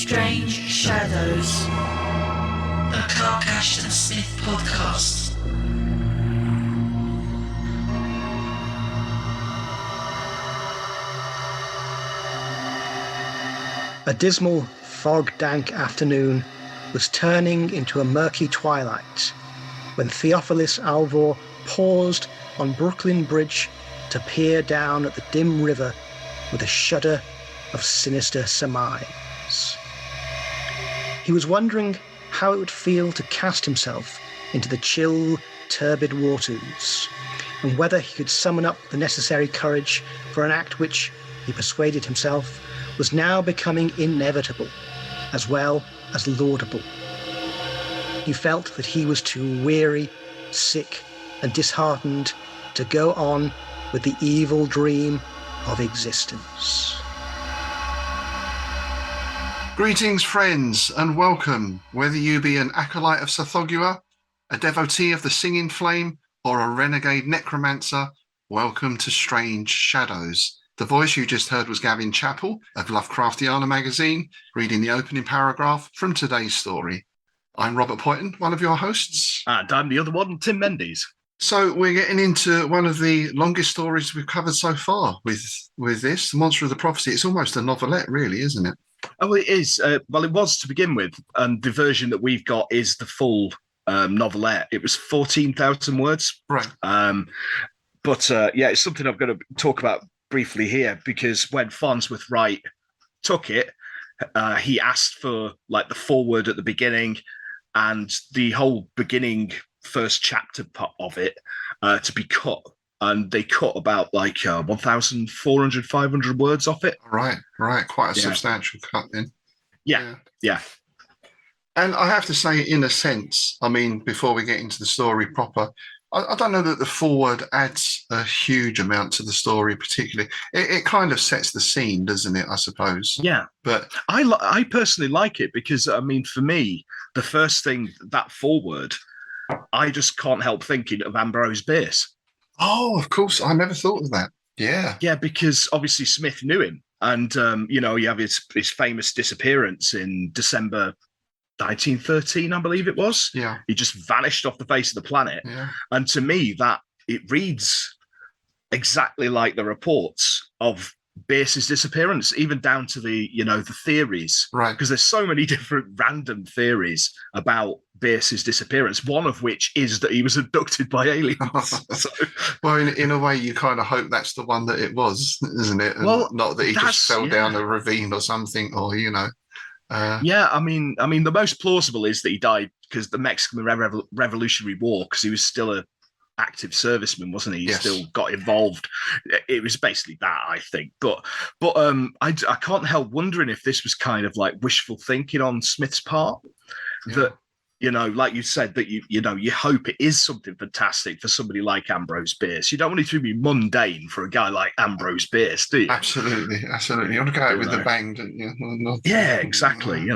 Strange Shadows, a Carcash and Smith podcast. A dismal, fog-dank afternoon was turning into a murky twilight when Theophilus Alvor paused on Brooklyn Bridge to peer down at the dim river with a shudder of sinister surmise. He was wondering how it would feel to cast himself into the chill, turbid waters, and whether he could summon up the necessary courage for an act which, he persuaded himself, was now becoming inevitable, as well as laudable. He felt that he was too weary, sick, and disheartened to go on with the evil dream of existence. Greetings, friends, and welcome, whether you be an acolyte of Sathogua, a devotee of the Singing Flame, or a renegade necromancer. Welcome to Strange Shadows. The voice you just heard was Gavin Chappell of Lovecraftiana magazine, reading the opening paragraph from today's story. I'm Robert Poyton, one of your hosts. And I'm the other one, Tim Mendes. So we're getting into one of the longest stories we've covered so far with this, The Monster of the Prophecy. It's almost a novelette, really, isn't it? Oh, it is. Well, it was to begin with, and the version that we've got is the full novelette. It was 14,000 words. Right. But it's something I'm going to talk about briefly here, because when Farnsworth Wright took it, he asked for like the foreword at the beginning and the whole beginning first chapter part of it to be cut. And they cut about like 1,400, 500 words off it. Right. Quite a substantial cut then. Yeah. And I have to say, in a sense, I mean, before we get into the story proper, I don't know that the foreword adds a huge amount to the story particularly. It kind of sets the scene, doesn't it, I suppose? Yeah. But I personally like it because, I mean, for me, the first thing, that foreword, I just can't help thinking of Ambrose Bierce. Oh, of course. I never thought of that. Yeah. Yeah, because obviously Smith knew him. And, you have his famous disappearance in December 1913, I believe it was. Yeah. He just vanished off the face of the planet. Yeah. And to me, that it reads exactly like the reports of Bierce's disappearance, even down to the theories. Right. Because there's so many different random theories about Bierce's disappearance, one of which is that he was abducted by aliens. Well, in a way, you kind of hope that's the one that it was, isn't it? And well, not that he just fell down a ravine or something, or, I mean, the most plausible is that he died because the Mexican Revolutionary War, because he was still a active serviceman, wasn't he? He still got involved. It was basically that, I think. But I can't help wondering if this was kind of like wishful thinking on Smith's part. Yeah. That, like you said, that you hope it is something fantastic for somebody like Ambrose Bierce. You don't want it to be mundane for a guy like Ambrose Bierce, do you? Absolutely. You want to go out with the bang, don't you? Yeah, exactly.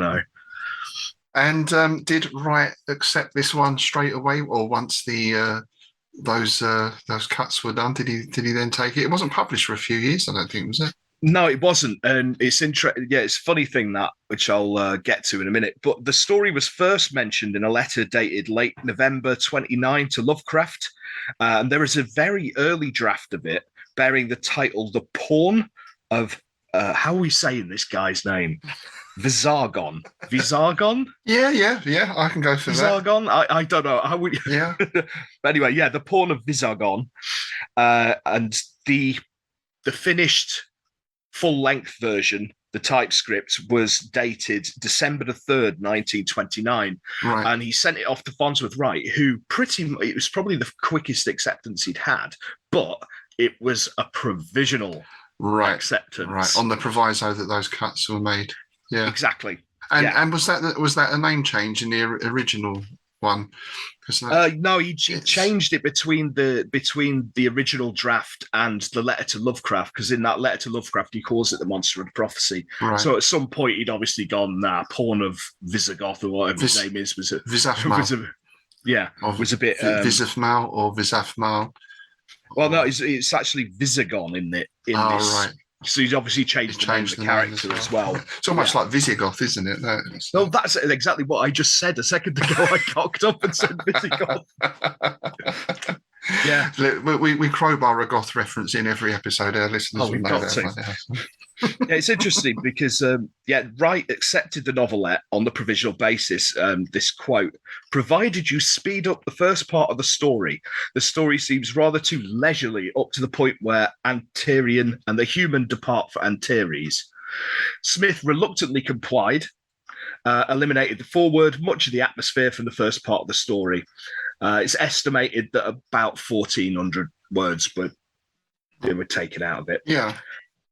And did Wright accept this one straight away, or once the those cuts were done, did he then take it? It wasn't published for a few years, I don't think, was it? No, it wasn't, and it's interesting. Yeah, it's a funny thing that, which I'll get to in a minute. But the story was first mentioned in a letter dated late November 29 to Lovecraft, and there is a very early draft of it bearing the title "The Pawn of." How are we saying this guy's name? Visagon. Yeah. I can go for Visagon. I don't know how we. Yeah. But anyway, the Pawn of Visagon, and the finished full-length version, the typescript, was dated December the 3rd, 1929. Right. And he sent it off to Farnsworth Wright, who it was probably the quickest acceptance he'd had, but it was a provisional acceptance. Right, on the proviso that those cuts were made. Yeah. Exactly. And was that a name change in the original one? No, he changed it between the original draft and the letter to Lovecraft, because in that letter to Lovecraft he calls it the Monster of the Prophecy. Right. So at some point he'd obviously gone Pawn of Visigoth, or whatever his name is. Was it Visafmal? Was a bit Visafmal or Visafmal. Well, no, it's actually Visagon in this. Right. So he's obviously changed the name of the character as well. It's almost like Visigoth, isn't it? No, that's exactly what I just said a second ago. I cocked up and said Visigoth. Yeah. We crowbar a goth reference in every episode. Our listeners will know that. Yeah, it's interesting because Wright accepted the novelette on the provisional basis. This quote: "Provided you speed up the first part of the story seems rather too leisurely up to the point where Antarian and the human depart for Antares." Smith reluctantly complied, eliminated the foreword, much of the atmosphere from the first part of the story. It's estimated that about 1,400 words they were taken out of it. Yeah.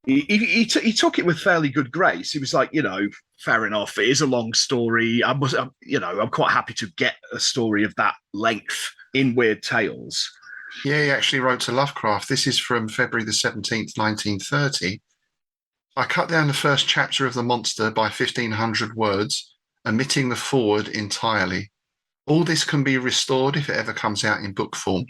He took it with fairly good grace. He was like, fair enough. It is a long story. I'm quite happy to get a story of that length in Weird Tales. Yeah, he actually wrote to Lovecraft. This is from February the 17th, 1930. "I cut down the first chapter of The Monster by 1,500 words, omitting the foreword entirely. All this can be restored if it ever comes out in book form.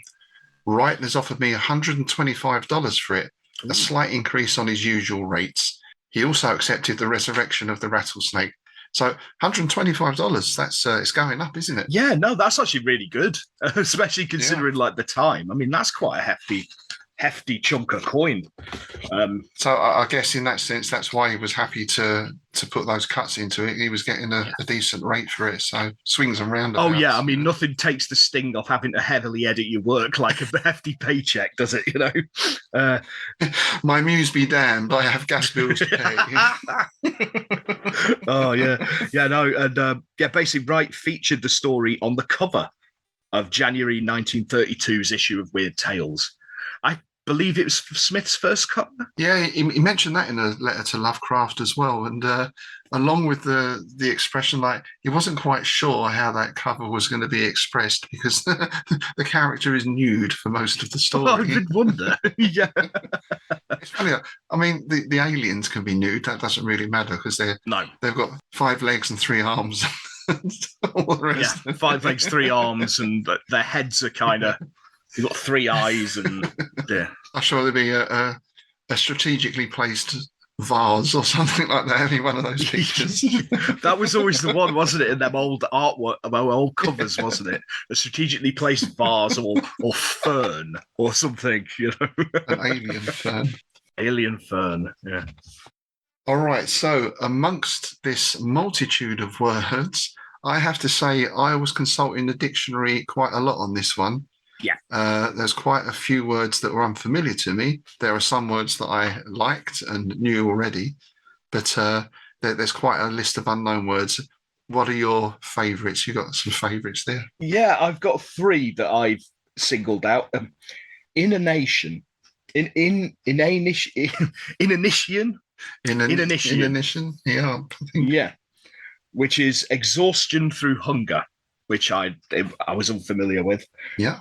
Wright has offered me $125 for it, a slight increase on his usual rates. He also accepted the resurrection of the rattlesnake." So $125, that's it's going up, isn't it? Yeah, no, that's actually really good, especially considering like the time. I mean, that's quite a hefty chunk of coin. So I guess in that sense, that's why he was happy to put those cuts into it. He was getting a decent rate for it, so swings and roundabouts. Oh yeah, I mean, nothing takes the sting off having to heavily edit your work like a hefty paycheck, does it? My muse be damned, I have gas bills to pay. Oh yeah, no, and basically, Wright featured the story on the cover of January 1932's issue of Weird Tales. I believe it was Smith's first cover. Yeah, he mentioned that in a letter to Lovecraft as well, and along with the expression, like he wasn't quite sure how that cover was going to be expressed because the character is nude for most of the story. I did wonder. Yeah, it's funny. I mean, the aliens can be nude. That doesn't really matter because they've got 5 legs and 3 arms. All the rest. Yeah, 5 legs, 3 arms, and their heads are kind of. You've got 3 eyes, and yeah. I'm sure there'd be a strategically placed vase or something like that in one of those pictures. That was always the one, wasn't it? In them old artwork, old covers, wasn't it? A strategically placed vase or fern or something, An alien fern. Alien fern, yeah. All right. So amongst this multitude of words, I have to say I was consulting the dictionary quite a lot on this one. Yeah. There's quite a few words that were unfamiliar to me. There are some words that I liked and knew already, but there's quite a list of unknown words. What are your favourites? You got some favourites there? Yeah, I've got 3 that I've singled out. Inanition. Inanition. Inanition. Yeah. Yeah. Which is exhaustion through hunger, which I was unfamiliar with. Yeah.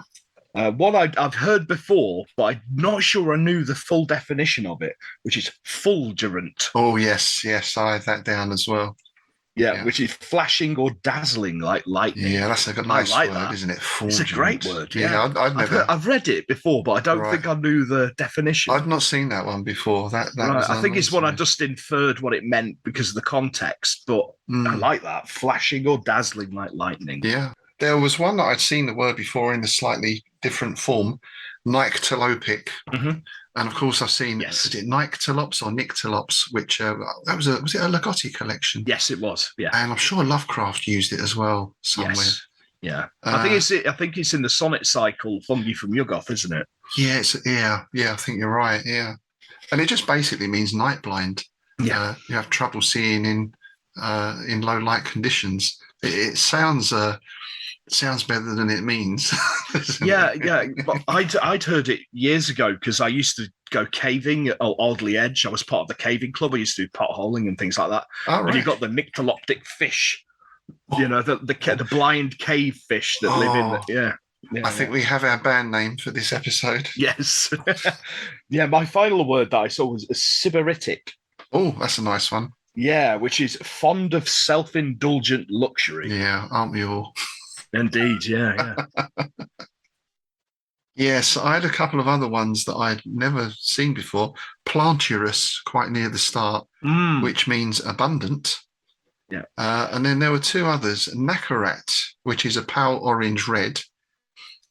One I've heard before, but I'm not sure I knew the full definition of it, which is fulgurent. Oh, yes. I had that down as well. Yeah, which is flashing or dazzling like lightning. Yeah, that's a nice word, isn't it? Fulgurent. It's a great word. Yeah, I've read it before, but I don't think I knew the definition. I've not seen that one before. That right. I think it's one I just inferred what it meant because of the context, but I like that. Flashing or dazzling like lightning. Yeah. There was one that I'd seen the word before in a slightly different form, nyctaloptic. Mm-hmm. And of course, I've seen, is it nyctalops or nyctalops, which was it a Ligotti collection? Yes, it was. Yeah. And I'm sure Lovecraft used it as well somewhere. Yes. Yeah. I think it's in the sonnet cycle, Fungi from Yugoth, isn't it? Yeah, I think you're right. Yeah. And it just basically means night blind. Yeah. You have trouble seeing in low light conditions. It sounds better than it means. Yeah. But I'd heard it years ago because I used to go caving at Aldley Edge. I was part of the caving club. I used to do potholing and things like that. Oh, right. And you got the nyctaloptic fish, the blind cave fish that live in the, I think we have our band name for this episode. Yes. Yeah, my final word that I saw was sybaritic. Oh, that's a nice one. Yeah, which is fond of self-indulgent luxury. Yeah, aren't we all? Indeed, yeah. Yes, I had a couple of other ones that I'd never seen before. Planturous, quite near the start, which means abundant. Yeah. And then there were two others, nacarat, which is a pale orange red.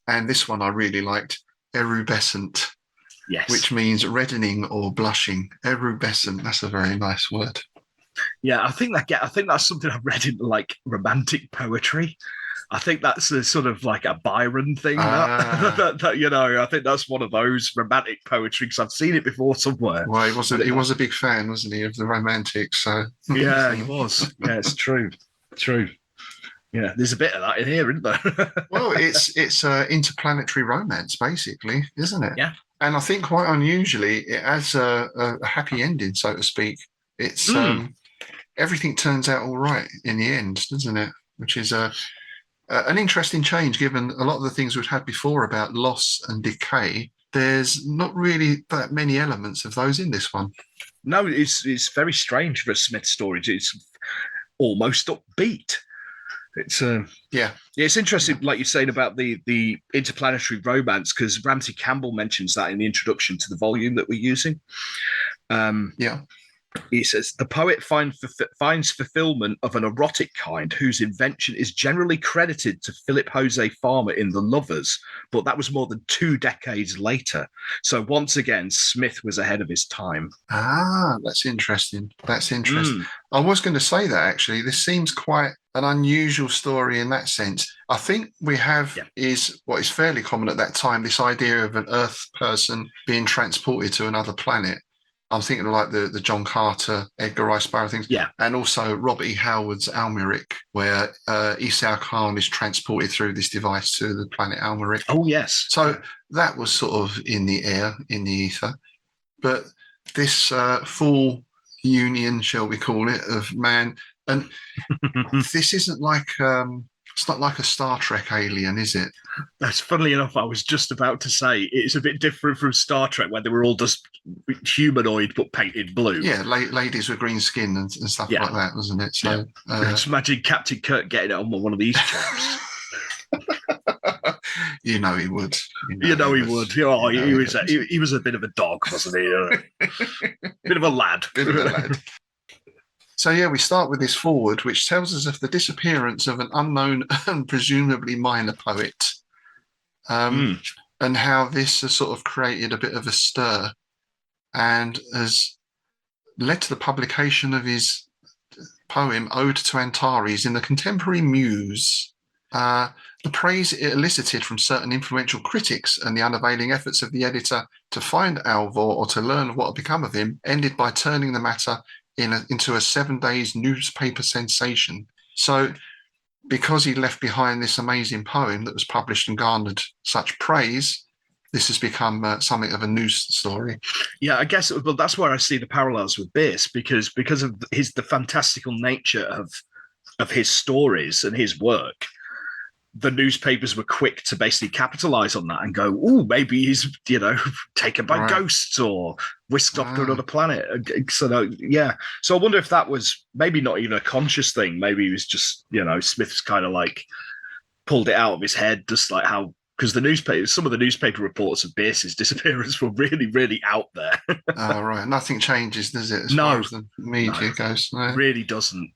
And this one I really liked, erubescent, Yes. which means reddening or blushing. Erubescent, that's a very nice word. Yeah, I think that's something I've read in like romantic poetry. I think that's a sort of like a Byron thing. That you know, I think that's one of those romantic poetry because I've seen it before somewhere. Well, he was a big fan, wasn't he, of the romantics? So yeah, he was. Yeah, it's true. True. Yeah, there's a bit of that in here, isn't there? Well, it's interplanetary romance, basically, isn't it? Yeah. And I think quite unusually, it has a happy ending, so to speak. It's everything turns out all right in the end, doesn't it? Which is an interesting change, given a lot of the things we've had before about loss and decay. There's not really that many elements of those in this one. No, it's very strange for a Smith story. It's almost upbeat. It's it's interesting, like you're saying about the interplanetary romance, because Ramsey Campbell mentions that in the introduction to the volume that we're using. He says the poet finds fulfillment of an erotic kind whose invention is generally credited to Philip Jose Farmer in The Lovers, but that was more than 2 decades later. So once again, Smith was ahead of his time. That's interesting. That's interesting. I was going to say that, actually. This seems quite an unusual story in that sense. I think we have is what is fairly common at that time, this idea of an Earth person being transported to another planet. I'm thinking of like the John Carter, Edgar Rice Burroughs things. Yeah. And also Robert E. Howard's Almeric, where Esau Khan is transported through this device to the planet Almeric. Oh, yes. So that was sort of in the air, in the ether. But this full union, shall we call it, of man. And this isn't like... it's not like a Star Trek alien, is it? That's funnily enough, I was just about to say it's a bit different from Star Trek, where they were all just humanoid but painted blue. Yeah, ladies with green skin and stuff like that, wasn't it? So just imagine Captain Kirk getting it on one of these chaps. You know he would. You know he would. Oh, he was a bit of a dog, wasn't he? Bit of a lad. Bit of a lad. So, yeah, we start with this foreword, which tells us of the disappearance of an unknown and presumably minor poet, and how this has sort of created a bit of a stir and has led to the publication of his poem, Ode to Antares, in the Contemporary Muse. The praise it elicited from certain influential critics and the unavailing efforts of the editor to find Alvor or to learn what had become of him ended by turning the matter into a 7 days newspaper sensation. So because he left behind this amazing poem that was published and garnered such praise, this has become something of a news story. Yeah, I guess that's where I see the parallels with Bierce, because of the fantastical nature of his stories and his work. The newspapers were quick to basically capitalize on that and go, oh, maybe he's, taken by ghosts or whisked off to another planet. So, So I wonder if that was maybe not even a conscious thing. Maybe he was just, Smith's kind of like pulled it out of his head, just like how, because some of the newspaper reports of Bierce's disappearance were really, really out there. Oh, right. Nothing changes, does it? As far as the media goes. No. Really doesn't.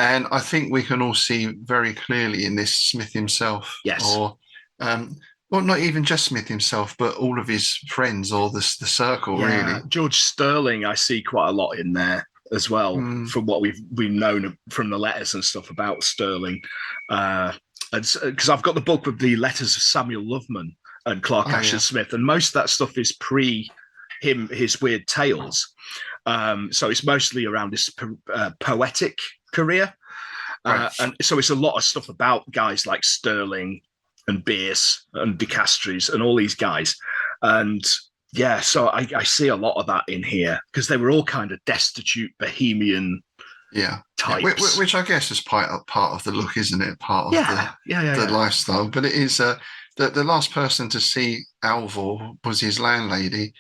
And I think we can all see very clearly in this Smith himself, or well, not even just Smith himself, but all of his friends or the circle, really. George Sterling, I see quite a lot in there as well, from what we've known from the letters and stuff about Sterling. Because I've got the book with the letters of Samuel Loveman and Clark Ashton Smith, and most of that stuff is his weird tales. So it's mostly around this poetic career. And so it's a lot of stuff about guys like Sterling and Bierce and De Castries and all these guys. And so I see a lot of that in here because they were all kind of destitute bohemian types. Which I guess is part of the look, isn't it? Part of the lifestyle. But it is the last person to see Alvor was his landlady.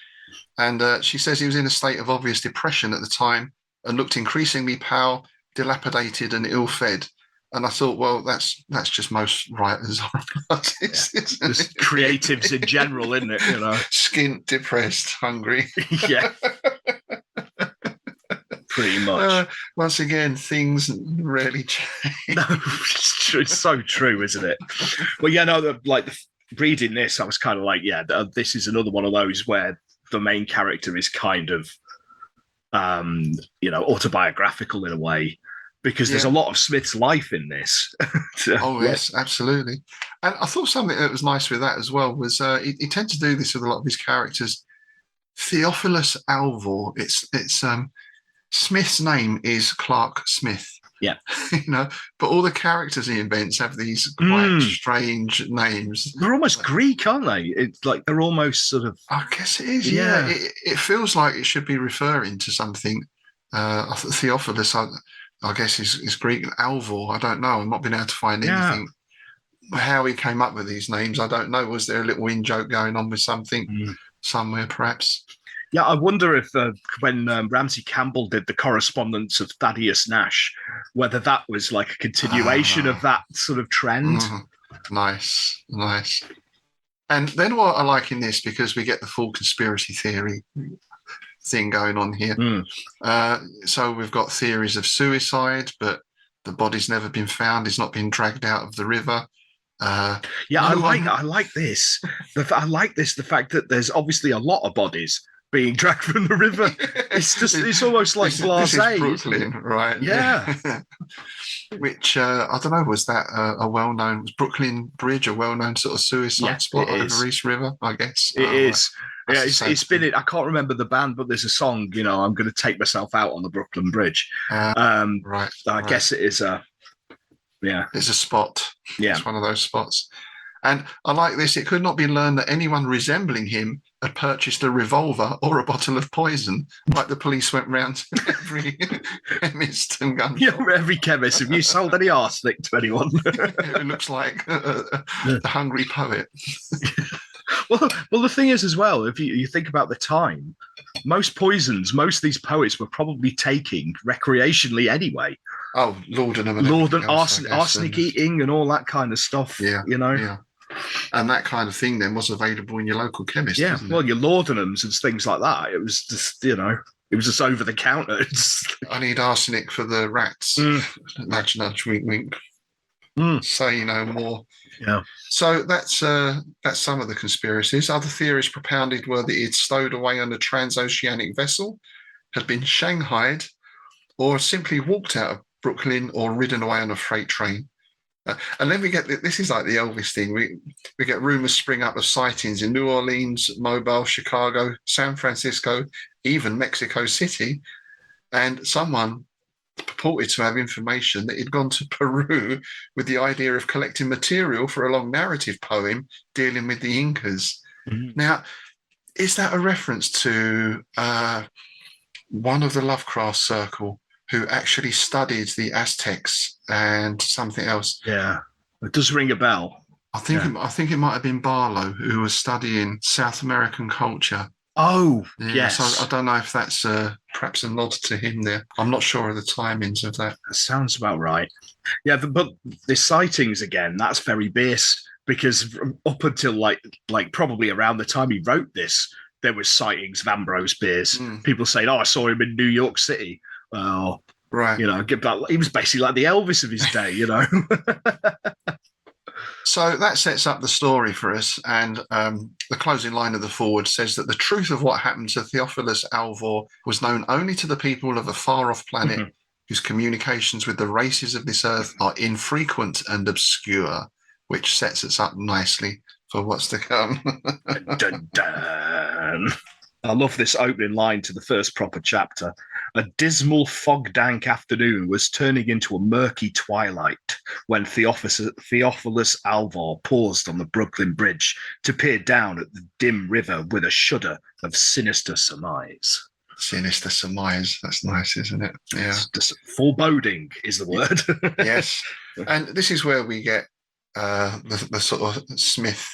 And she says he was in a state of obvious depression at the time and looked increasingly pale, dilapidated and ill-fed. And I thought, well, that's just most writers or artists, isn't Just it? creatives in general, isn't it? Skint, depressed, hungry. Yeah. Pretty much. Once again, things rarely change. No, it's true. It's so true, isn't it? Well, reading this, I was kind of like, yeah, this is another one of those where the main character is kind of, autobiographical in a way, because there's a lot of Smith's life in this. Yes, absolutely. And I thought something that was nice with that as well was he tends to do this with a lot of his characters. Theophilus Alvor. It's Smith's name is Clark Smith. Yeah. But all the characters he invents have these quite strange names. They're almost Greek, aren't they? It's like they're almost sort of. I guess it is. Yeah. It feels like it should be referring to something. Theophilus, I guess, is Greek. Alvor, I don't know. I've not been able to find anything. How he came up with these names, I don't know. Was there a little in joke going on with something somewhere, perhaps? Yeah, I wonder if when Ramsey Campbell did the correspondence of Thaddeus Nash, whether that was like a continuation of that sort of trend. Nice. And then what I like in this, because we get the full conspiracy theory thing going on here. So we've got theories of suicide, but the body's never been found. He's not been dragged out of the river. I like this. I like this. The fact that there's obviously a lot of bodies being dragged from the river. It's almost like blasé. This is Brooklyn, right? Yeah. Which I don't know. Was that was Brooklyn Bridge a well-known sort of suicide spot over East River? I guess it is. Yeah, it's been it. I can't remember the band, but there's a song. I'm going to take myself out on the Brooklyn Bridge. Right. I guess it is a. Yeah, it's a spot. Yeah, it's one of those spots. And I like this. It could not be learned that anyone resembling him had purchased a revolver or a bottle of poison, like the police went round to every chemist and gun shop. Yeah, every chemist. Have you sold any arsenic to anyone? It looks like the hungry poet. Well, the thing is as well, if you think about the time, most of these poets were probably taking recreationally anyway. Oh, laudanum and arsenic eating and all that kind of stuff. Yeah, Yeah. And that kind of thing then was available in your local chemist. Yeah, well, your laudanums and things like that. It was just, it was just over the counter. I need arsenic for the rats. Nudge, nudge, wink, wink. Say no more. Yeah. So that's some of the conspiracies. Other theories propounded were that he'd stowed away on a transoceanic vessel, had been shanghaied, or simply walked out of Brooklyn or ridden away on a freight train. And then we get this is like the Elvis thing. We get rumors spring up of sightings in New Orleans, Mobile, Chicago, San Francisco, even Mexico City, and someone purported to have information that he'd gone to Peru with the idea of collecting material for a long narrative poem dealing with the Incas. Now, is that a reference to one of the Lovecraft circle who actually studied the Aztecs and something else? Yeah, it does ring a bell. I think it might have been Barlow who was studying South American culture. Oh, yeah, yes. So I don't know if that's perhaps a nod to him there. I'm not sure of the timings of that. That sounds about right. Yeah, but the sightings again, that's very Bierce, because up until like probably around the time he wrote this, there was sightings of Ambrose Bierce. People saying, "Oh, I saw him in New York City." Well, right. He was basically like the Elvis of his day, So that sets up the story for us, and the closing line of the foreword says that the truth of what happened to Theophilus Alvor was known only to the people of a far-off planet whose communications with the races of this earth are infrequent and obscure, which sets us up nicely for what's to come. Dun, dun. I love this opening line to the first proper chapter. A dismal fog-dank afternoon was turning into a murky twilight when Theophilus Alvor paused on the Brooklyn Bridge to peer down at the dim river with a shudder of sinister surmise. Sinister surmise. That's nice, isn't it? Yeah. Just foreboding is the word. Yes. And this is where we get the sort of Smith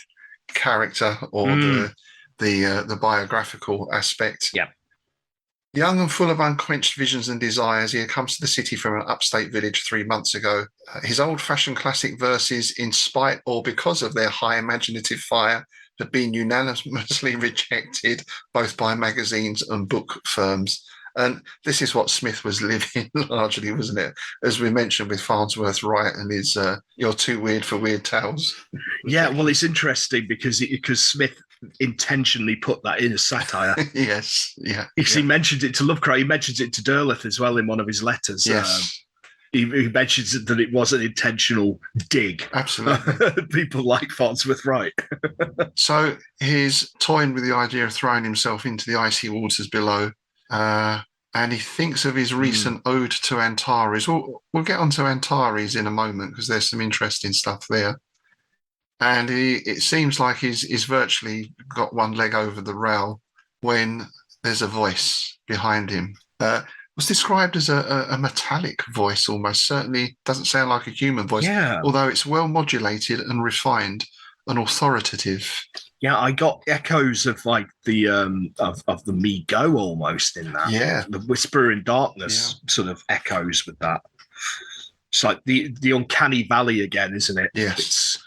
character or the biographical aspect. Yeah. Young and full of unquenched visions and desires, he had come to the city from an upstate village 3 months ago. His old-fashioned classic verses, in spite or because of their high imaginative fire, had been unanimously rejected both by magazines and book firms. And this is what Smith was living largely, wasn't it? As we mentioned with Farnsworth Wright and his "You're Too Weird for Weird Tales." Yeah, well, it's interesting because Smith intentionally put that in as satire. Yes, yeah. Because he mentioned it to Lovecraft, he mentions it to Derleth as well in one of his letters. Yes. He mentions that it was an intentional dig. Absolutely. People like Farnsworth Wright. So he's toying with the idea of throwing himself into the icy waters below. And he thinks of his recent ode to Antares. We'll get onto Antares in a moment because there's some interesting stuff there. And it seems like he's virtually got one leg over the rail when there's a voice behind him. Was described as a metallic voice almost. Certainly doesn't sound like a human voice, although it's well modulated and refined and authoritative. Yeah, I got echoes of like the of the Me Go almost in that. Yeah, the Whisper in Darkness sort of echoes with that. It's like the uncanny valley again, isn't it? Yes.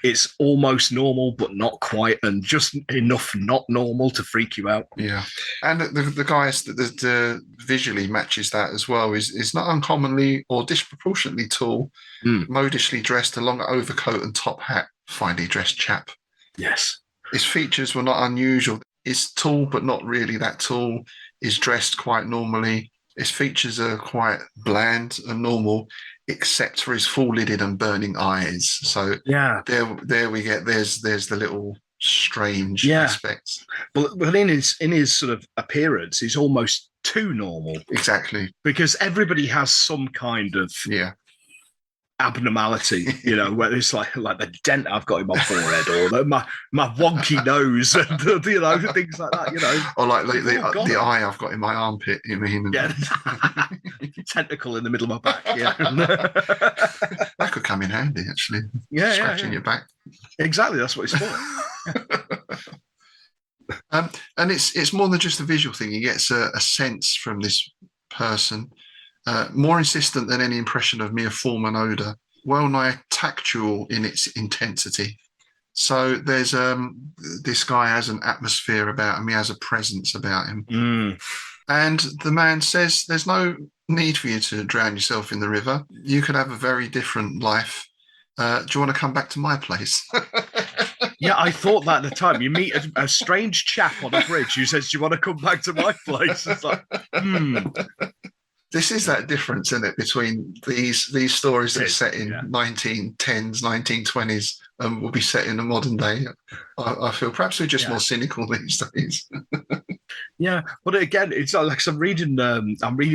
It's almost normal, but not quite, and just enough not normal to freak you out. Yeah, and the guys that visually matches that as well is not uncommonly or disproportionately tall, modishly dressed, a long overcoat and top hat, finely dressed chap. Yes. His features were not unusual. He's tall, but not really that tall. He's dressed quite normally. His features are quite bland and normal, except for his full-lidded and burning eyes. So there we get. There's the little strange aspects. But in his sort of appearance, he's almost too normal. Exactly, because everybody has some kind of abnormality, whether it's like the dent I've got in my forehead or my wonky nose and things like that, or like the eye I've got in my armpit, you mean? Yeah. Tentacle in the middle of my back. That could come in handy actually. Scratching your back. Exactly, that's what it's for. And it's more than just a visual thing. He gets a sense from this person, more insistent than any impression of mere form and odour, well nigh tactual in its intensity. So there's this guy has an atmosphere about him. He has a presence about him. And the man says, there's no need for you to drown yourself in the river. You could have a very different life. Do you want to come back to my place? Yeah, I thought that at the time. You meet a strange chap on a bridge who says, do you want to come back to my place? It's like, This is that difference, isn't it, between these stories that are set in 1910s, 1920s, and will be set in the modern day. I feel perhaps we're just more cynical these days. Yeah, but again, it's like I'm reading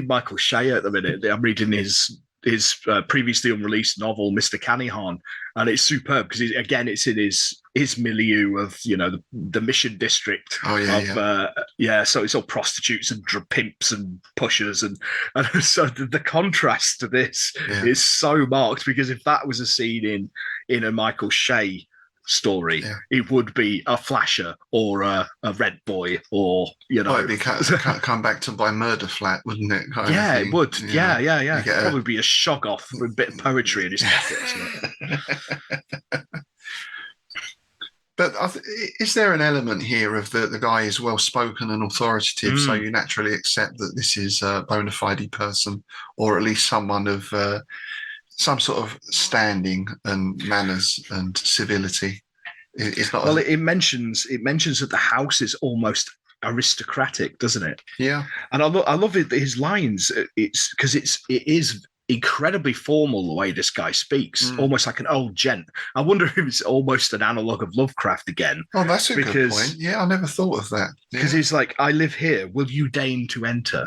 Michael Shea at the minute. I'm reading his previously unreleased novel, Mr. Canihan, and it's superb because it's in his milieu of the Mission District. So it's all prostitutes and pimps and pushers, and so the contrast to this is so marked, because if that was a scene in a Michael Shea story, it would be a flasher or a red boy, or it'd be come back to my murder flat, wouldn't it? It would. It'd probably be a shog off with a bit of poetry in his pockets. But is there an element here of the guy is well spoken and authoritative, so you naturally accept that this is a bona fide person, or at least someone of some sort of standing and manners and civility? It's not. Well, it mentions that the house is almost aristocratic, doesn't it? Yeah. And I love it. His lines. It's because it is incredibly formal the way this guy speaks, almost like an old gent. I wonder if it's almost an analog of Lovecraft again. Oh, that's a good point. Yeah, I never thought of that. Because he's like, I live here. Will you deign to enter?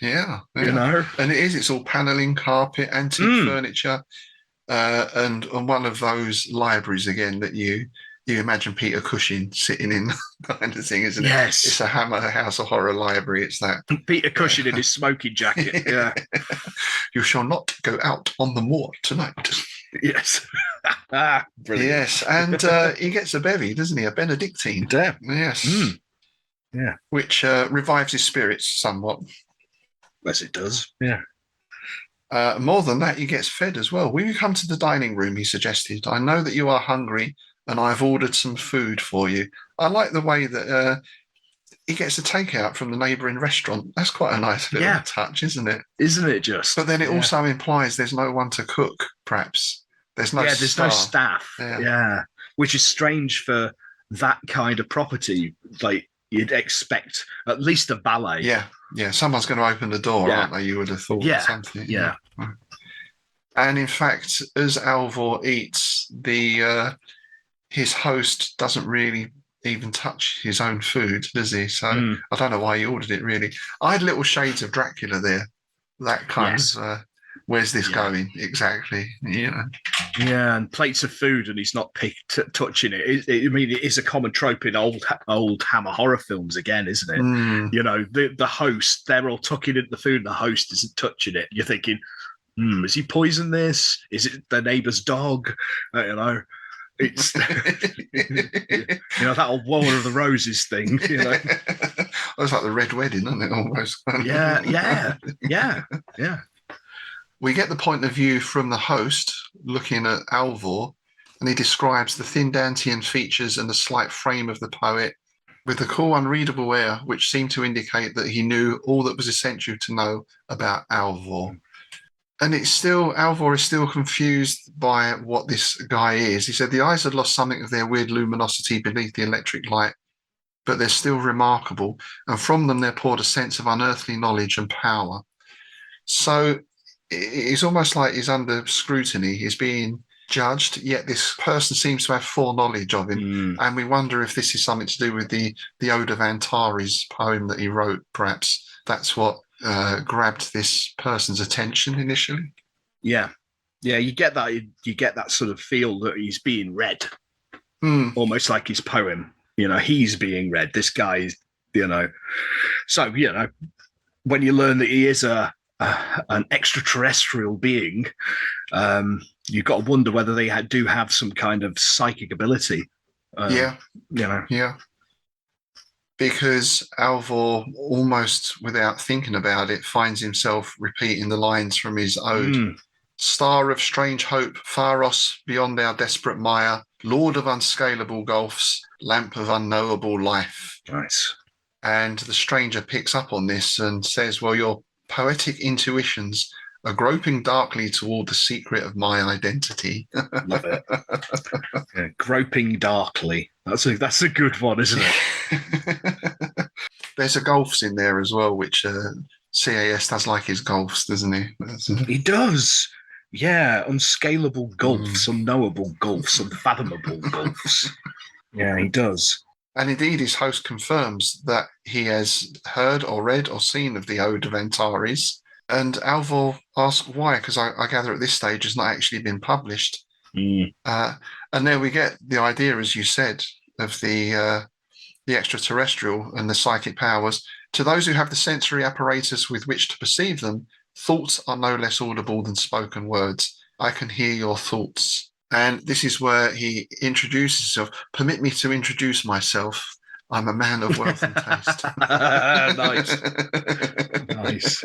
Yeah. And it's all paneling, carpet, antique furniture, and on one of those libraries again that you imagine Peter Cushing sitting in, kind of thing, isn't it? Yes. It's a Hammer House of Horror librry. It's that. Peter Cushing in his smoking jacket. Yeah. You shall not go out on the moor tonight. Yes. Brilliant. Yes, and he gets a bevy, doesn't he? A Benedictine. Damn. Yes. Yeah. Which revives his spirits somewhat. As it does. Yeah. More than that, he gets fed as well. Will you come to the dining room, he suggested. I know that you are hungry and I've ordered some food for you. I like the way that he gets a takeout from the neighbouring restaurant. That's quite a nice little touch, isn't it? Isn't it just? But then it also implies there's no one to cook, perhaps. There's no there's no staff. Yeah. Which is strange for that kind of property. Like, you'd expect at least a valet. Yeah, someone's going to open the door, aren't they? You would have thought something. Yeah. And in fact, as Alvor eats, his host doesn't really even touch his own food, does he? So I don't know why he ordered it, really. I had little shades of Dracula there. That kind of, where's this going exactly? Yeah, and plates of food, and he's not touching it. It is a common trope in old Hammer horror films again, isn't it? The host, they're all tucking into the food, and the host isn't touching it. You're thinking, is he poisoned this? Is it the neighbour's dog? It's that old War of the Roses thing. It's like the Red Wedding, isn't it? Almost. Yeah. We get the point of view from the host looking at Alvor, and he describes the thin Dantean features and the slight frame of the poet with the cool, unreadable air, which seemed to indicate that he knew all that was essential to know about Alvor. And Alvor is still confused by what this guy is. He said the eyes had lost something of their weird luminosity beneath the electric light, but they're still remarkable, and from them there poured a sense of unearthly knowledge and power. So it's almost like he's under scrutiny. He's being judged, yet this person seems to have foreknowledge of him. And we wonder if this is something to do with the Ode of Antares poem that he wrote. Perhaps that's what grabbed this person's attention initially. Yeah, you get that sort of feel that he's being read, almost like his poem. He's being read. This guy's, So when you learn that he is an extraterrestrial being, you've got to wonder whether they do have some kind of psychic ability. Because Alvor, almost without thinking about it, finds himself repeating the lines from his ode. Star of strange hope, Pharos beyond our desperate mire, Lord of unscalable gulfs, lamp of unknowable life. Nice. And the stranger picks up on this and says, well, your poetic intuitions are groping darkly toward the secret of my identity. Love it. Groping darkly. That's a good one, isn't it? There's a golfs in there as well, which CAS does like his golfs, doesn't he? He does. Yeah, unscalable gulfs, unknowable gulfs, unfathomable gulfs. Yeah, he does. And indeed, his host confirms that he has heard or read or seen of the Ode of Antares. And Alvor asks why, because I gather at this stage it's not actually been published. And there we get the idea, as you said, of the extraterrestrial and the psychic powers. To those who have the sensory apparatus with which to perceive them, thoughts are no less audible than spoken words. I can hear your thoughts. And this is where he introduces himself. Permit me to introduce myself. I'm a man of wealth and taste. Nice.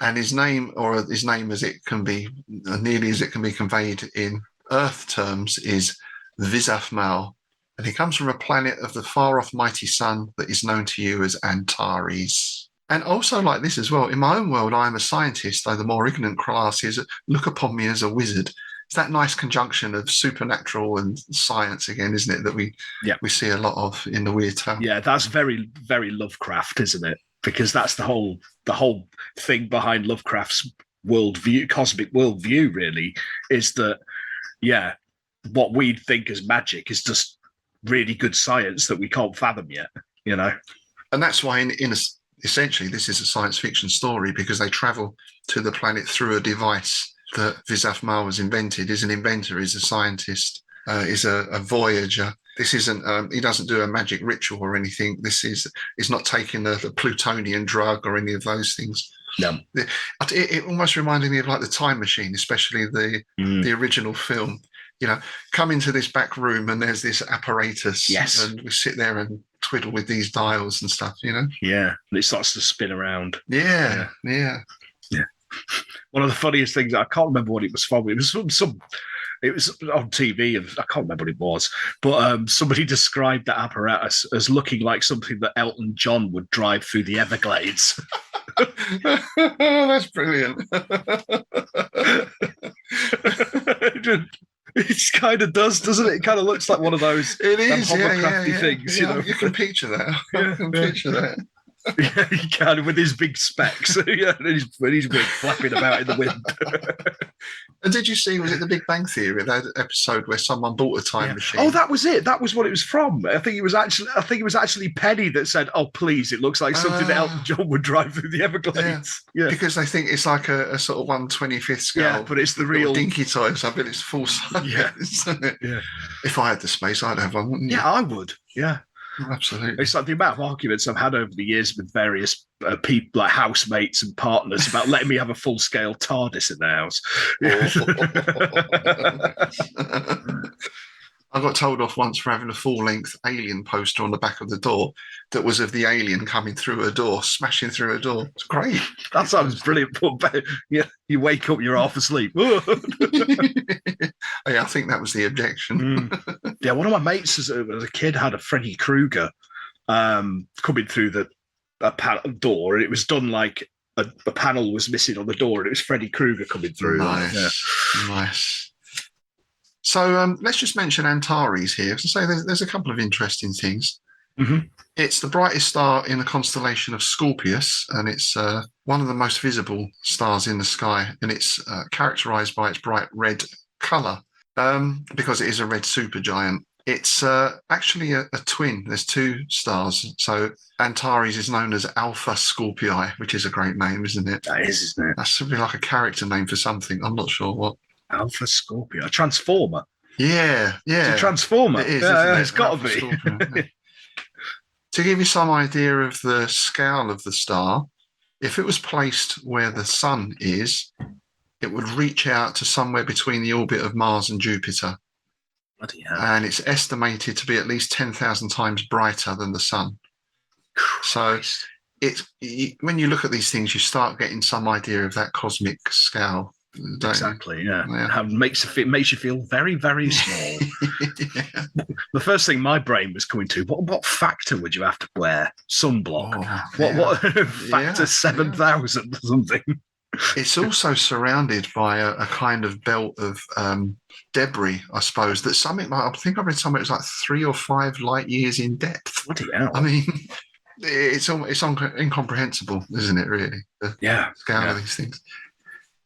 And his name, or his name as it can be, nearly as it can be conveyed in Earth terms, is Visafmal. And he comes from a planet of the far-off mighty sun that is known to you as Antares. And also like this as well, in my own world, I am a scientist, though the more ignorant classes look upon me as a wizard. It's that nice conjunction of supernatural and science again, isn't it, that we see a lot of in the Weird Tale. Yeah, that's very, very Lovecraft, isn't it? Because that's the whole thing behind Lovecraft's worldview, cosmic worldview, really, is that, what we'd think as magic is just really good science that we can't fathom yet, And that's why essentially this is a science fiction story, because they travel to the planet through a device that Visafmal was invented. Is an inventor, is a scientist, is a voyager. This isn't, he doesn't do a magic ritual or anything. This is, he's not taking the plutonian drug or any of those things. No. It almost reminded me of like the Time Machine, especially the original film. come into this back room and there's this apparatus. Yes. And we sit there and twiddle with these dials and stuff, Yeah. And it starts to spin around. Yeah. One of the funniest things, I can't remember what it was from. It was from it was on TV, and I can't remember what it was, but somebody described that apparatus as looking like something that Elton John would drive through the Everglades. That's brilliant. It kind of does, doesn't it? It kind of looks like one of those hovercrafty things. You can picture that. Picture that. Yeah, he can, with his big specs. Yeah, and his wig flapping about in the wind. And did you see, was it the Big Bang Theory, that episode where someone bought a time machine? Oh, that was it. That was what it was from. I think it was actually Penny that said, "Oh, please, it looks like something that Elton John would drive through the Everglades." Yeah. Because they think it's like a sort of 1/25th scale. Yeah, but it's the real dinky toy. So I bet it's full size. Yeah. Isn't it? Yeah. If I had the space, I'd have one, wouldn't you? Yeah, I would. Yeah. Absolutely. It's like the amount of arguments I've had over the years with various people, like housemates and partners, about letting me have a full-scale TARDIS in the house. I got told off once for having a full-length alien poster on the back of the door that was of the alien coming through a door, smashing through a door. It's great. That sounds brilliant. But yeah, you wake up, you're half asleep. Yeah, I think that was the objection. Yeah, one of my mates as a kid had a Freddy Krueger coming through the door, and it was done like a panel was missing on the door, and it was Freddy Krueger coming through. Nice. So let's just mention Antares here. As I say, there's a couple of interesting things. Mm-hmm. It's the brightest star in the constellation of Scorpius, and it's one of the most visible stars in the sky, and it's characterized by its bright red color because it is a red supergiant. It's actually a twin. There's two stars. So Antares is known as Alpha Scorpii, which is a great name, isn't it? That is, isn't it? That's something like a character name for something. I'm not sure what. Alpha Scorpio, a transformer. Yeah. It's a transformer. It is. It's got to be. Yeah. To give you some idea of the scale of the star, if it was placed where the sun is, it would reach out to somewhere between the orbit of Mars and Jupiter. Bloody hell. And it's estimated to be at least 10,000 times brighter than the sun. Christ. So when you look at these things, you start getting some idea of that cosmic scale. Exactly, yeah. It makes you feel very, very small. Yeah. The first thing my brain was coming to, what factor would you have to wear? Sunblock. What factor 7,000 or something? It's also surrounded by a kind of belt of debris, I suppose. That's something like, I think I read somewhere it's like 3 or 5 light years in depth. Bloody hell. I mean, it's incomprehensible, isn't it? Really, the scale of these things.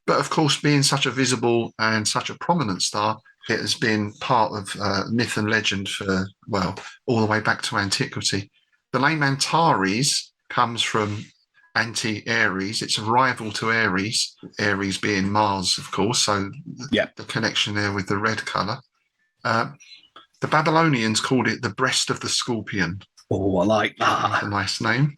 But of course, being such a visible and such a prominent star, it has been part of myth and legend for, well, all the way back to antiquity. The name Antares comes from Anti-Aries. It's a rival to Aries, Aries being Mars, of course, so the connection there with the red colour. The Babylonians called it the breast of the scorpion. Oh, I like that. That's a nice name.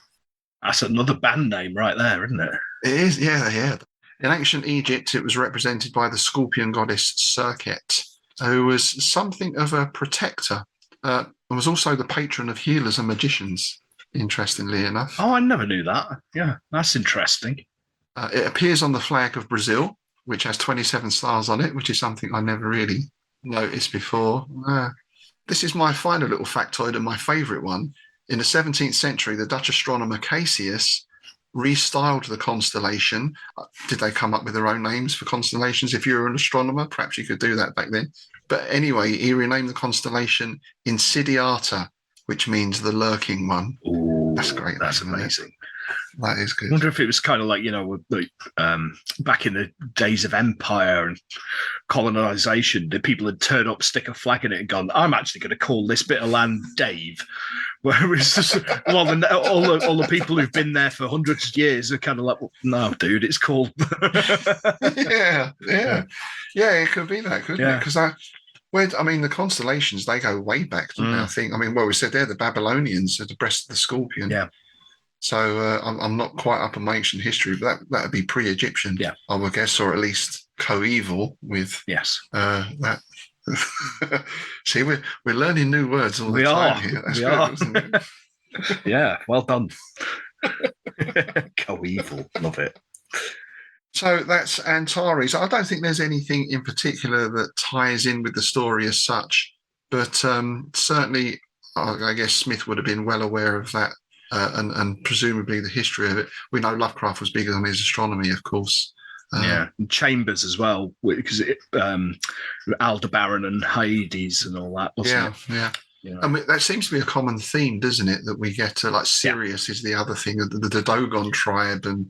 That's another band name right there, isn't it? It is, yeah. In ancient Egypt, it was represented by the scorpion goddess Serket, who was something of a protector and was also the patron of healers and magicians, interestingly enough. Oh, I never knew that. Yeah, that's interesting. It appears on the flag of Brazil, which has 27 stars on it, which is something I never really noticed before. This is my final little factoid and my favourite one. In the 17th century, the Dutch astronomer Cassius restyled the constellation. Did they come up with their own names for constellations? If you were an astronomer, perhaps you could do that back then. But anyway, he renamed the constellation Insidiata, which means the lurking one. Ooh, that's great. That's amazing. That is good. I wonder if it was kind of like, back in the days of empire and colonization, the people had turned up, stick a flag in it and gone, I'm actually going to call this bit of land Dave. Whereas just, all the people who've been there for hundreds of years are kind of like, well, no, dude, it's called. Yeah, it could be that, couldn't it? Because the constellations, they go way back, don't they, I think. I mean, we said there, the Babylonians are the breast of the scorpion. Yeah. So I'm not quite up on my ancient history, but that would be pre-Egyptian, I would guess, or at least coeval with that See, we're learning new words all the time here. That's we good, are. isn't it? Yeah, well done. Coeval, love it. So that's Antares. I don't think there's anything in particular that ties in with the story as such, but certainly, I guess Smith would have been well aware of that, and presumably the history of it. We know Lovecraft was bigger on his astronomy, of course. And Chambers as well, because Aldebaran and Hyades and all that, wasn't it? Yeah. You know. And that seems to be a common theme, doesn't it? That we get like Sirius is the other thing, the Dogon tribe, and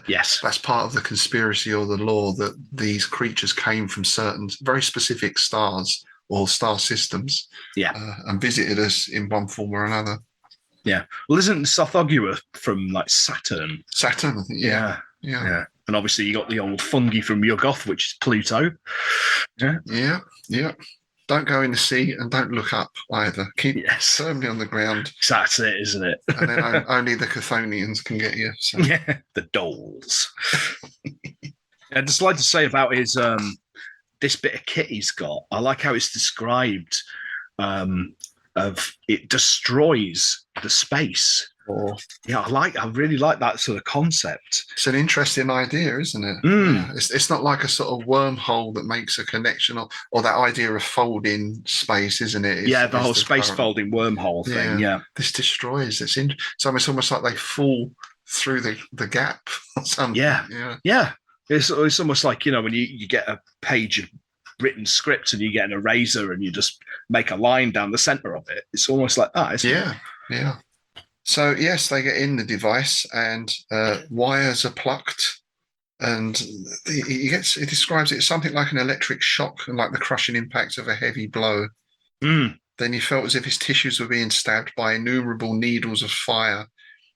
yes, that's part of the conspiracy or the lore that these creatures came from certain very specific stars or star systems, and visited us in one form or another. Yeah. Well, isn't Sothogua from like Saturn? Saturn, I think. Yeah. And obviously you got the old fungi from Yuggoth, which is Pluto. Yeah. Don't go in the sea and don't look up either. Keep firmly on the ground. That's it, isn't it? And then only the Chthonians can get you. So. Yeah, the Doles. I'd just like to say about his this bit of kit he's got. I like how it's described. Of it destroys the space. I really like that sort of concept. It's an interesting idea, isn't it? Yeah. It's not like a sort of wormhole that makes a connection, or that idea of folding space, isn't it? The whole space folding wormhole thing. Yeah, this destroys. It's almost like they fall through the gap or something. Yeah. It's almost like, when you get a page of written script and you get an eraser and you just make a line down the center of it. It's almost like that, isn't it? Yeah. So yes, they get in the device and wires are plucked, and he describes it as something like an electric shock and like the crushing impact of a heavy blow. Then he felt as if his tissues were being stabbed by innumerable needles of fire,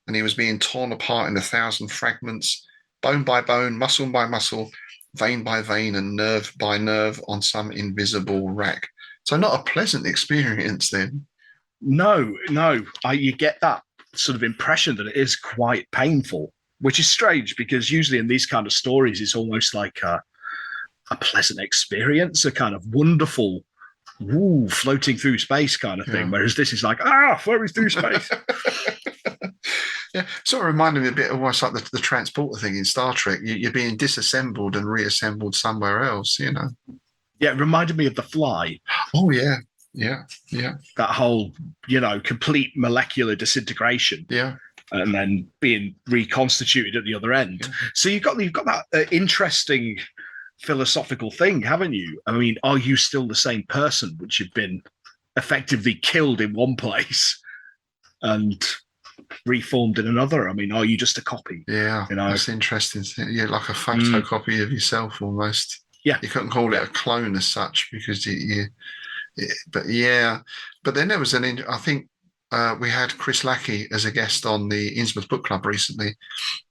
and he was being torn apart in 1,000 fragments, bone by bone, muscle by muscle, vein by vein, and nerve by nerve on some invisible rack. So not a pleasant experience then. No. You get that sort of impression that it is quite painful, which is strange because usually in these kind of stories, it's almost like a pleasant experience, a kind of wonderful, floating through space kind of thing. Whereas this is like, floating through space. Yeah, sort of reminded me a bit almost like the transporter thing in Star Trek. You're being disassembled and reassembled somewhere else, Yeah, it reminded me of The Fly. Oh, yeah. That whole, complete molecular disintegration. Yeah. And then being reconstituted at the other end. Yeah. So you've got that interesting philosophical thing, haven't you? I mean, are you still the same person, which you've been effectively killed in one place and reformed in another? I mean, are you just a copy? Yeah, that's interesting. Yeah, like a photocopy of yourself almost. Yeah. You couldn't call it a clone as such because but then there was I think we had Chris Lackey as a guest on the Innsmouth Book Club recently,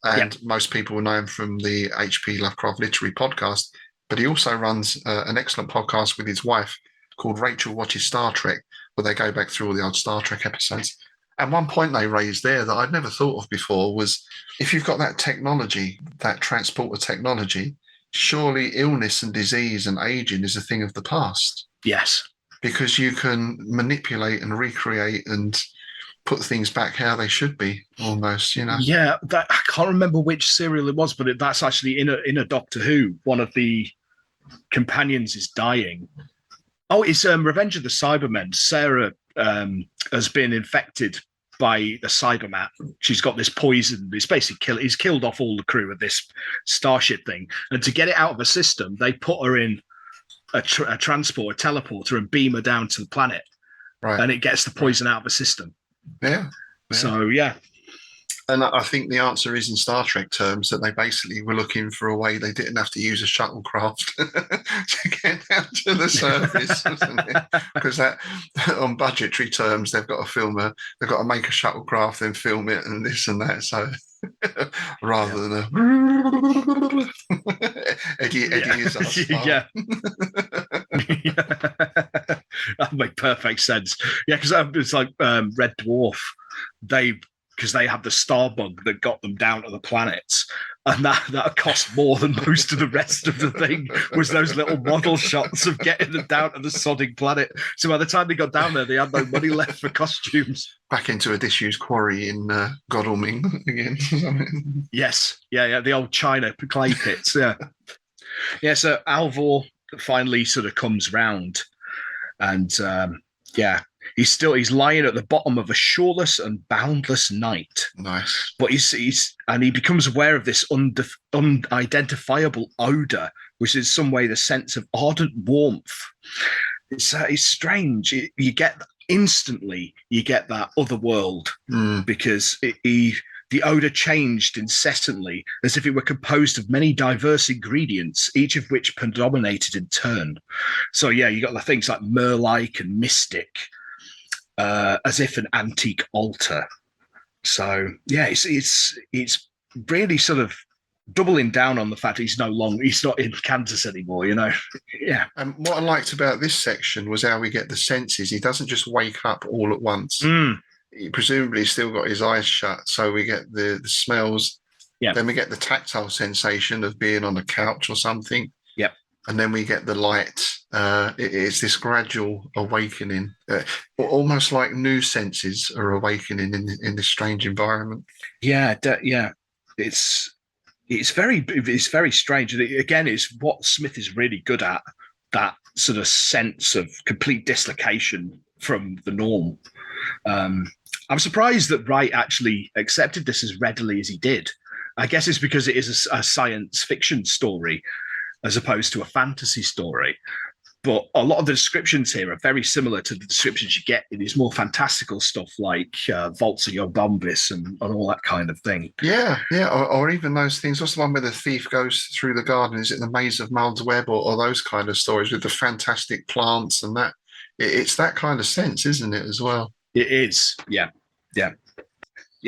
and most people will know him from the HP Lovecraft Literary Podcast, but he also runs an excellent podcast with his wife called Rachel Watches Star Trek, where they go back through all the old Star Trek episodes. And one point they raised there that I'd never thought of before was, if you've got that technology, that transporter technology, surely illness and disease and aging is a thing of the past. Yes. Because you can manipulate and recreate and put things back how they should be, almost, Yeah, I can't remember which serial it was, but that's actually in a Doctor Who. One of the companions is dying. Oh, it's Revenge of the Cybermen. Sarah has been infected by the Cybermat. She's got this poison. It's basically he's killed off all the crew of this starship thing. And to get it out of the system, they put her in a teleporter and beam her down to the planet. Right. And it gets the poison out of the system. Yeah. So, yeah. And I think the answer is in Star Trek terms that they basically were looking for a way they didn't have to use a shuttlecraft to get down to the surface, wasn't it? Because that, on budgetary terms, they've got to they've got to make a shuttlecraft, then film it, and this and that. So rather than Eddie is us. Yeah. That makes perfect sense. Yeah, because it's like Red Dwarf. They because they had the star bug that got them down to the planets. And that cost more than most of the rest of the thing, was those little model shots of getting them down to the sodding planet. So by the time they got down there, they had no money left for costumes. Back into a disused quarry in Godalming again. Yes. Yeah. The old China clay pits. Yeah. Yeah. So Alvor finally sort of comes round, and he's lying at the bottom of a shoreless and boundless night. Nice. But he becomes aware of this unidentifiable odor, which is some way the sense of ardent warmth. It's strange. You get that other world, because the odor changed incessantly, as if it were composed of many diverse ingredients, each of which predominated in turn. So yeah, you got the things like myrrh-like and mystic, as if an antique altar. So yeah, it's really sort of doubling down on the fact he's not in Kansas anymore, you know. Yeah. And what I liked about this section was how we get the senses. He doesn't just wake up all at once. He presumably still got his eyes shut, so we get the smells. Yeah. Then we get the tactile sensation of being on a couch or something. Yep. And then we get the light. It's this gradual awakening, almost like new senses are awakening in this strange environment. Yeah. It's very strange. And again, it's what Smith is really good at, that sort of sense of complete dislocation from the norm. I'm surprised that Wright actually accepted this as readily as he did. I guess it's because it is a science fiction story as opposed to a fantasy story. But a lot of the descriptions here are very similar to the descriptions you get in his more fantastical stuff, like Vaults of Yobombis and all that kind of thing. Yeah. Or even those things. What's the one where the thief goes through the garden? Is it the Maze of Muld's Web, or those kind of stories with the fantastic plants and that? It's that kind of sense, isn't it, as well? It is, yeah.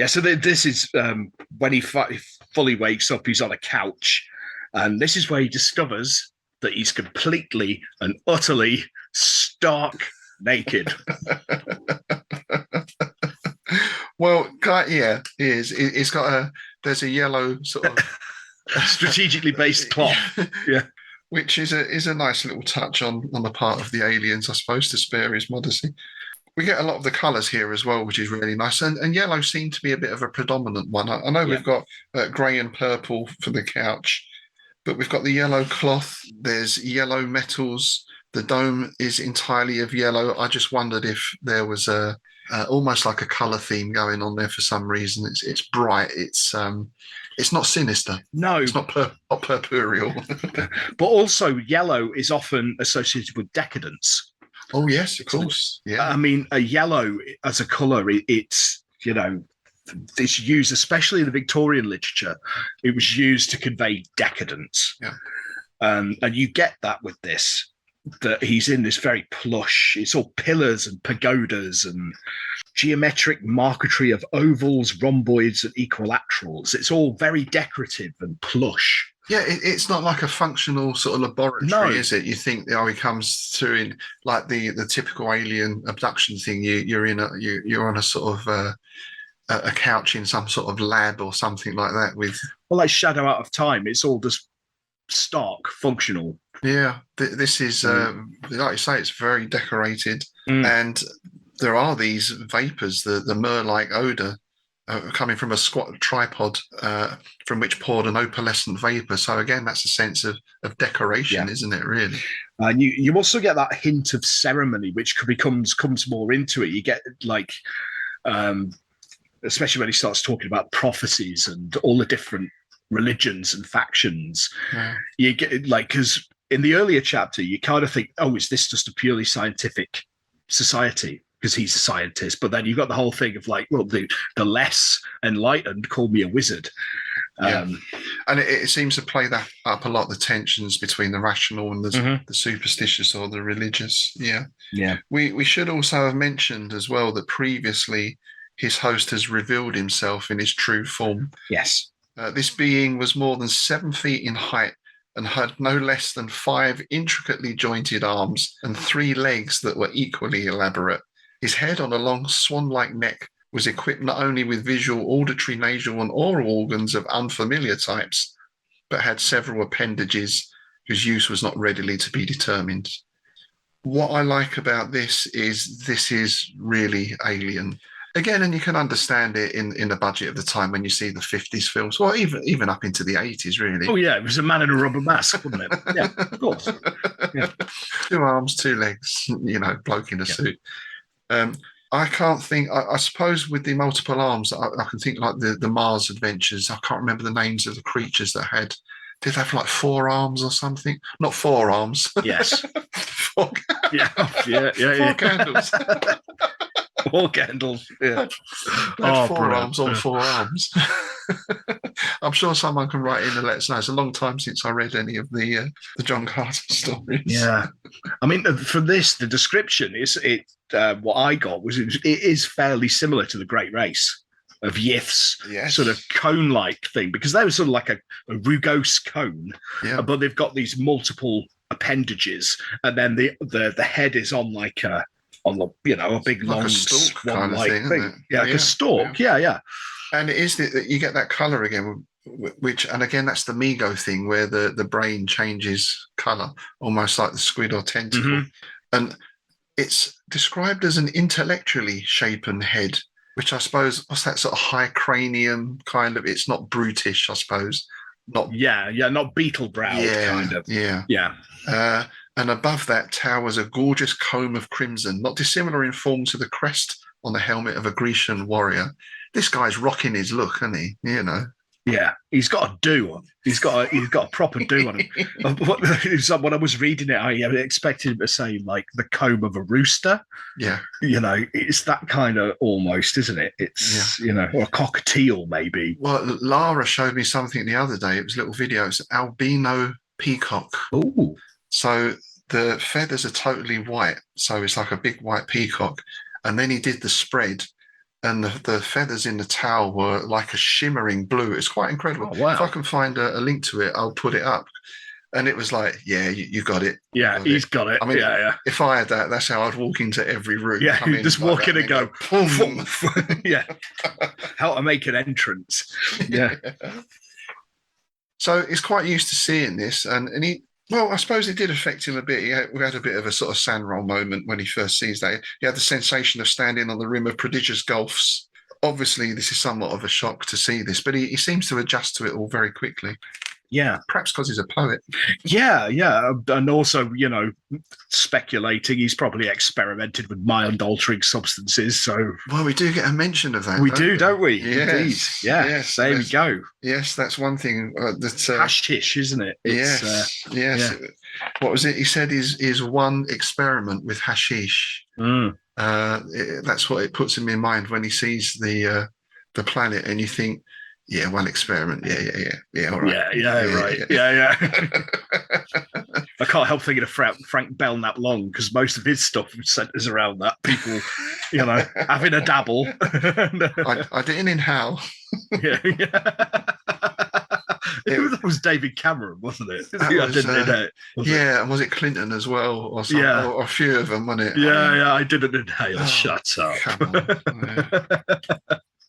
So this is when he fully wakes up. He's on a couch, and this is where he discovers that he's completely and utterly stark naked. Well, yeah, he is. It's got there's a yellow sort of strategically based cloth. Yeah. Which is a nice little touch on the part of the aliens, I suppose, to spare his modesty. We get a lot of the colours here as well, which is really nice. And yellow seemed to be a bit of a predominant one. I know we've got grey and purple for the couch, but we've got the yellow cloth. There's yellow metals. The dome is entirely of yellow. I just wondered if there was almost like a colour theme going on there for some reason. It's bright. It's not sinister. No. It's not purpureal. But also yellow is often associated with decadence. Oh, yes, of course. Yeah. I mean, a yellow as a colour, it's used, especially in the Victorian literature, it was used to convey decadence. Yeah. And you get that with this, that he's in this very plush, it's all pillars and pagodas and geometric marquetry of ovals, rhomboids, and equilaterals. It's all very decorative and plush. Yeah, it's not like a functional sort of laboratory, is it? You think, he comes through in like the typical alien abduction thing. You're on a sort of a couch in some sort of lab or something like that. Like Shadow Out of Time, it's all just stark, functional. Yeah, this is like you say, it's very decorated, and there are these vapors, the myrrh-like odor. Coming from a squat tripod from which poured an opalescent vapor. So again, that's a sense of decoration, isn't it, really? And you also get that hint of ceremony, which comes more into it. You get like, especially when he starts talking about prophecies and all the different religions and factions. Yeah. You get like, because in the earlier chapter, you kind of think, oh, is this just a purely scientific society? Because he's a scientist, but then you've got the whole thing of like, well, the less enlightened call me a wizard. And it seems to play that up a lot, the tensions between the rational and the superstitious or the religious. Yeah. We should also have mentioned as well that previously his host has revealed himself in his true form. Yes. This being was more than 7 feet in height and had no less than 5 intricately jointed arms and 3 legs that were equally elaborate. His head on a long swan-like neck was equipped not only with visual, auditory, nasal, and oral organs of unfamiliar types, but had several appendages whose use was not readily to be determined. What I like about this is really alien. Again, and you can understand it in the budget of the time when you see the 50s films, or even up into the 80s, really. Oh, yeah, it was a man in a rubber mask, wasn't it? Yeah, of course. Yeah. 2 arms, 2 legs, bloke in a suit. I can't think, I suppose with the multiple arms, I can think like the Mars Adventures. I can't remember the names of the creatures that did they have like 4 arms or something? Not 4 arms. Yes. 4 candles. 4 candles. Yeah. Had 4 arms on 4 arms. I'm sure someone can write in and let us know. It's a long time since I read any of the John Carter stories. Yeah, I mean, for this, the description what I got was it is fairly similar to the Great Race of Yith's sort of cone-like thing, because they were sort of like a rugose cone, but they've got these multiple appendages, and then the head is on like a big long swan-like thing. Yeah, like a stalk. Yeah. And it is that you get that colour again, which, and again, that's the Migo thing where the brain changes colour, almost like the squid or tentacle. Mm-hmm. And it's described as an intellectually shapen head, which I suppose, what's that sort of high cranium kind of, it's not brutish, I suppose. Not beetle-browed kind of. Yeah. And above that towers a gorgeous comb of crimson, not dissimilar in form to the crest on the helmet of a Grecian warrior. This guy's rocking his look, isn't he? Yeah, he's got a do on. He's got a proper do on him. When I was reading it, I expected him to say like the comb of a rooster. Yeah, it's that kind of almost, isn't it? It's or a cockatiel maybe. Well, Lara showed me something the other day. It was a little video. It's albino peacock. Ooh. So the feathers are totally white. So it's like a big white peacock. And then he did the spread, and the feathers in the towel were like a shimmering blue. It's quite incredible. Oh, wow. If I can find a link to it, I'll put it up. And it was like, you got it. Yeah, he's got it. I mean, if I had that, that's how I'd walk into every room. Yeah, just walk in and go, boom. Yeah. How to make an entrance. Yeah. So he's quite used to seeing this, and he. Well, I suppose it did affect him a bit. We had a bit of a sort of sand-roll moment when he first sees that. He had the sensation of standing on the rim of prodigious gulfs. Obviously, this is somewhat of a shock to see this, but he seems to adjust to it all very quickly. Yeah. Perhaps because he's a poet. Yeah. And also, speculating, he's probably experimented with mind-altering substances. So, well, we do get a mention of that. We do, don't we? Yes. Indeed. Yeah. Yes, there we go. Yes, that's one thing. That's hashish, isn't it? Yes. Yeah. What was it? He said is one experiment with hashish. That's what it puts him in mind when he sees the planet, and you think, yeah, one experiment. Yeah. All right. Yeah. I can't help thinking of Frank Belknap Long, because most of his stuff centers around that. People, having a dabble. I didn't inhale. Yeah. That was David Cameron, wasn't it? And was it Clinton as well, or something? Yeah, or a few of them, wasn't it? Yeah. I didn't inhale. Shut up. Come on.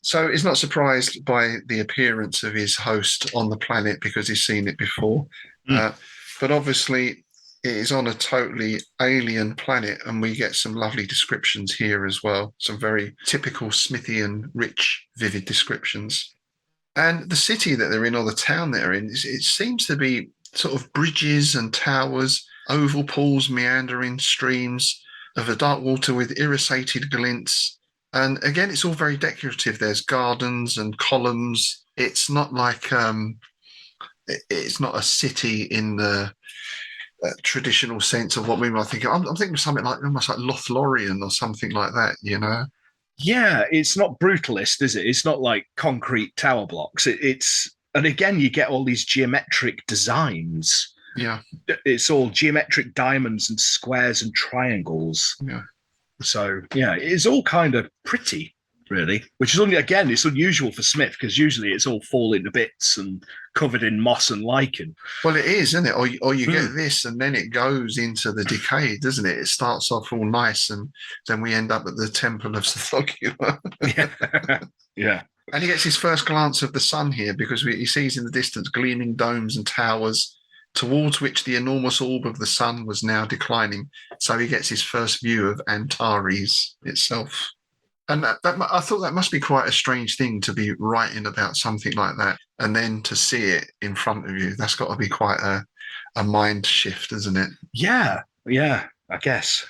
So he's not surprised by the appearance of his host on the planet because he's seen it before. But obviously, it is on a totally alien planet, and we get some lovely descriptions here as well. Some very typical Smithian, rich, vivid descriptions. And the city that they're in, or the town that they're in, it seems to be sort of bridges and towers, oval pools, meandering streams of a dark water with irrisated glints. And again, it's all very decorative. There's gardens and columns. It's not like it's not a city in the traditional sense of what we might think of. I'm thinking of something like almost like Lothlorien or something like that, Yeah, it's not brutalist, is it? It's not like concrete tower blocks. And again, you get all these geometric designs. Yeah. It's all geometric diamonds and squares and triangles. Yeah. So, it's all kind of pretty. really, which is only, again, it's unusual for Smith because usually it's all falling to bits and covered in moss and lichen. Well, it is, isn't it? Or you get this and then it goes into the decay, doesn't it? It starts off all nice and then we end up at the Temple of Sothogyua. Yeah. And he gets his first glance of the sun here because he sees in the distance gleaming domes and towers towards which the enormous orb of the sun was now declining. So he gets his first view of Antares itself. And I thought that must be quite a strange thing to be writing about something like that and then to see it in front of you. That's got to be quite a mind shift, isn't it? Yeah, I guess.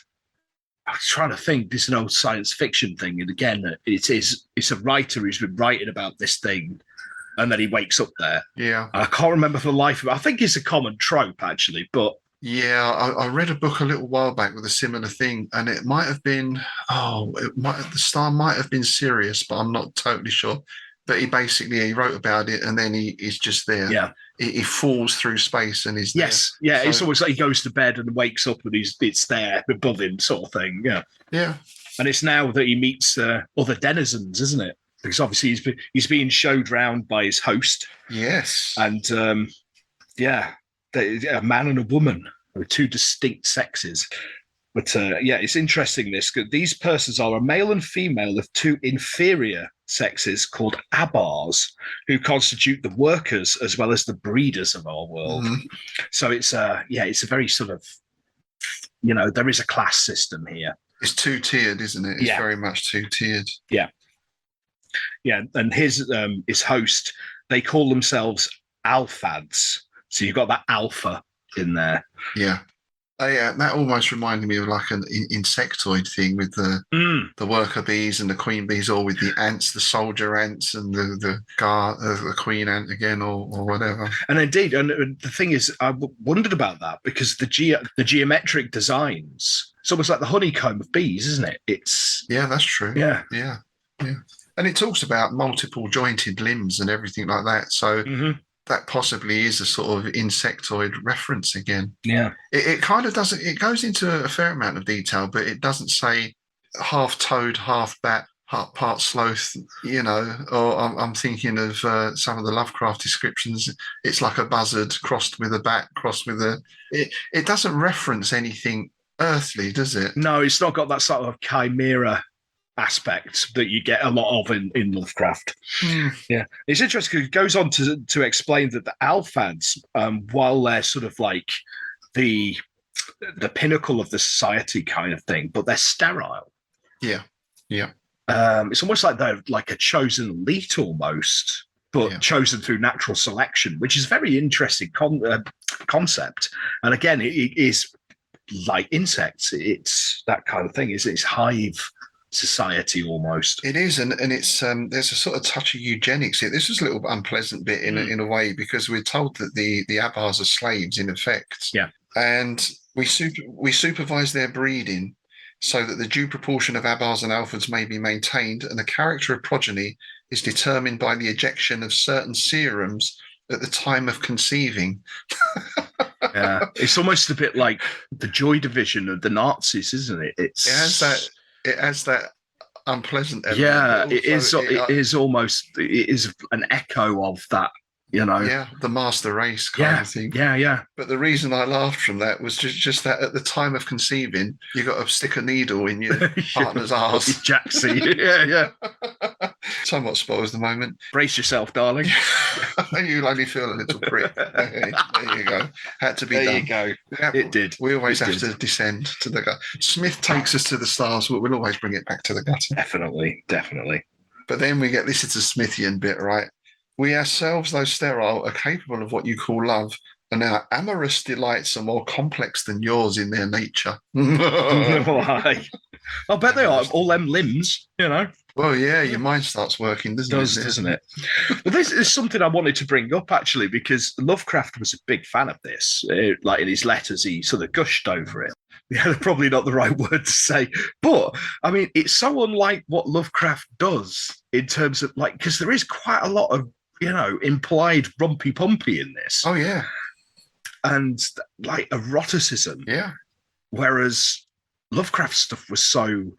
I was trying to think, this is an old science fiction thing. And again, it's a writer who's been writing about this thing and then he wakes up there. Yeah. I can't remember for the life of it. I think it's a common trope, actually, but... Yeah, I read a book a little while back with a similar thing, and it might have been, the star might have been Sirius, but I'm not totally sure. But he wrote about it, and then he's just there. Yeah. He falls through space and he's there. Yeah, so, it's almost like he goes to bed and wakes up and it's there above him, sort of thing. Yeah. Yeah. And it's now that he meets other denizens, isn't it? Because obviously he's being showed round by his host. Yes. And a man and a woman with two distinct sexes. But it's interesting this, because these persons are a male and female of two inferior sexes called abars, who constitute the workers as well as the breeders of our world. Mm-hmm. So it's a very sort of, there is a class system here. It's two-tiered, isn't it? It's very much two-tiered. Yeah. Yeah, and his host, they call themselves alphads. So you've got that alpha in there. Yeah. That almost reminded me of like an insectoid thing with the worker bees and the queen bees, or with the ants, the soldier ants, and the queen ant again, or whatever. And indeed, and the thing is, I wondered about that because the geometric designs, it's almost like the honeycomb of bees, isn't it? That's true. Yeah. And it talks about multiple jointed limbs and everything like that. So. Mm-hmm. That possibly is a sort of insectoid reference again. Yeah. It kind of doesn't, it goes into a fair amount of detail, but it doesn't say half toad, half bat, part sloth, or I'm thinking of some of the Lovecraft descriptions. It's like a buzzard crossed with a bat, crossed with it doesn't reference anything earthly, does it? No, it's not got that sort of chimera aspect that you get a lot of in Lovecraft. Yeah, it's interesting because it goes on to explain that the alphads, while they're sort of like the pinnacle of the society kind of thing, but they're sterile. Yeah. It's almost like they're like a chosen elite almost, but chosen through natural selection, which is a very interesting concept. And again, it is like insects. It's that kind of thing. It's hive society almost. It is, and it's there's a sort of touch of eugenics here. This is a little unpleasant bit in a way, because we're told that the abars are slaves in effect. Yeah, and we supervise their breeding so that the due proportion of abars and alphads may be maintained, and the character of progeny is determined by the ejection of certain serums at the time of conceiving. Yeah, it's almost a bit like the Joy Division of the Nazis, isn't it? It has that unpleasant element. Yeah, it is an echo of that, Yeah, the master race kind of thing. Yeah. But the reason I laughed from that was just that at the time of conceiving, you got to stick a needle in your partner's arse. Jaxie. Yeah. Somewhat spoils the moment. Brace yourself, darling. You'll only feel a little prick. There you go. Had to be done. There you go. Yeah, it did. We always have to descend to the gut. Smith takes us to the stars, but we'll always bring it back to the gutter. Definitely. But then we get this is the Smithian bit, right? We ourselves, though sterile, are capable of what you call love, and our amorous delights are more complex than yours in their nature. Why? I bet they are. All them limbs, Well, yeah, your mind starts working, doesn't it? Well, this is something I wanted to bring up, actually, because Lovecraft was a big fan of this. Like in his letters, he sort of gushed over it. Yeah, probably not the right word to say. But, I mean, it's so unlike what Lovecraft does in terms of, like, because there is quite a lot of, implied rumpy-pumpy in this. Oh, yeah. And, like, eroticism. Yeah. Whereas Lovecraft stuff was so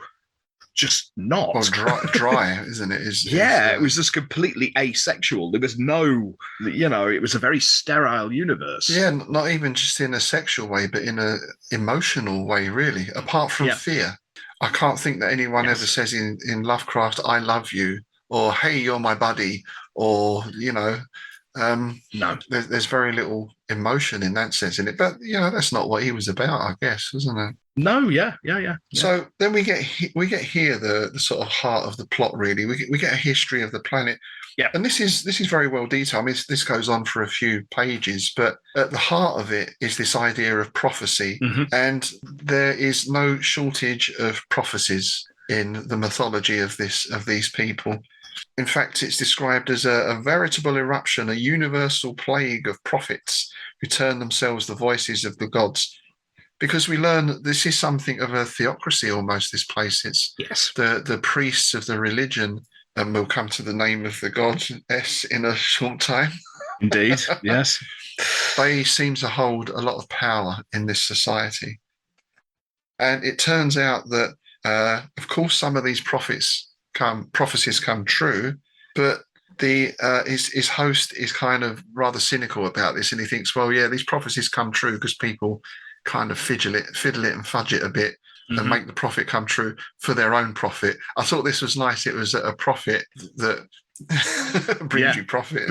just not. Well, dry, isn't it? It was just completely asexual. There was no, it was a very sterile universe. Yeah, not even just in a sexual way, but in a emotional way, really. Apart from fear, I can't think that anyone ever says in Lovecraft, "I love you," or "Hey, you're my buddy," or no. There's very little emotion in that sense in it. But that's not what he was about, I guess, isn't it? No, yeah. So then we get here the sort of heart of the plot. Really, we get a history of the planet. Yeah, and this is very well detailed. I mean, this goes on for a few pages, but at the heart of it is this idea of prophecy, and there is no shortage of prophecies in the mythology of these people. In fact, it's described as a veritable eruption, a universal plague of prophets who turn themselves the voices of the gods. Because we learn that this is something of a theocracy almost, this place. It's the priests of the religion, and we'll come to the name of the god S in a short time. Indeed, yes. They seem to hold a lot of power in this society. And it turns out that, of course, some of these prophecies come true, but his host is kind of rather cynical about this, and he thinks, well, yeah, these prophecies come true because people kind of fiddle it and fudge it a bit and make the prophet come true for their own profit. I thought this was nice. It was a profit that brings you profit.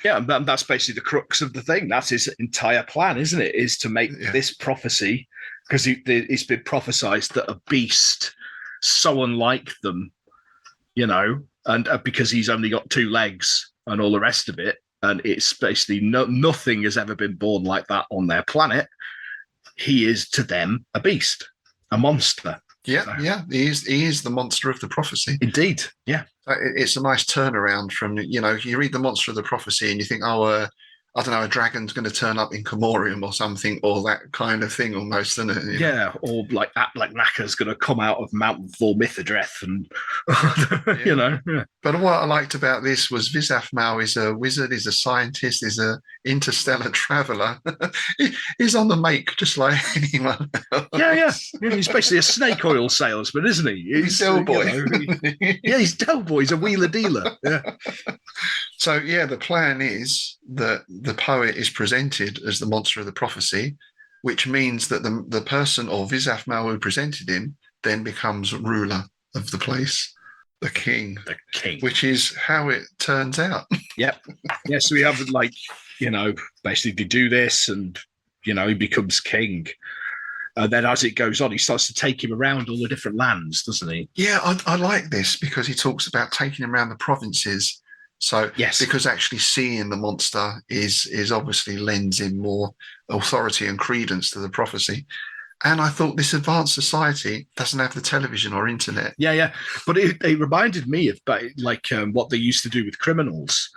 Yeah, that's basically the crux of the thing. That's his entire plan, isn't it? Is to make this prophecy, because it's been prophesied that a beast so unlike them, and because he's only got 2 legs and all the rest of it, and it's basically nothing has ever been born like that on their planet. He is to them a beast, a monster. Yeah. He is the monster of the prophecy. Indeed, yeah. It's a nice turnaround from, you read the monster of the prophecy and you think, I don't know, a dragon's going to turn up in Comorium or something, or that kind of thing almost, isn't it? Yeah, or like Naka's going to come out of Mount Vormithadreth and, Yeah. But what I liked about this was Visafmal is a wizard, is a scientist, is a interstellar traveller. He's on the make just like anyone else. Yeah. He's basically a snake oil salesman, isn't he? He's Del Boy. He's Del Boy. He's a wheeler dealer. Yeah. So, the plan is that the poet is presented as the monster of the prophecy, which means that the person, or Visafmal, who presented him, then becomes ruler of the place, the king. The king. Which is how it turns out. Yep. Yeah, so we have, basically they do this and, he becomes king. And then as it goes on, he starts to take him around all the different lands, doesn't he? Yeah, I like this because he talks about taking him around the provinces. So, because actually seeing the monster is obviously lends in more authority and credence to the prophecy. And I thought this advanced society doesn't have the television or internet. Yeah. But it reminded me of what they used to do with criminals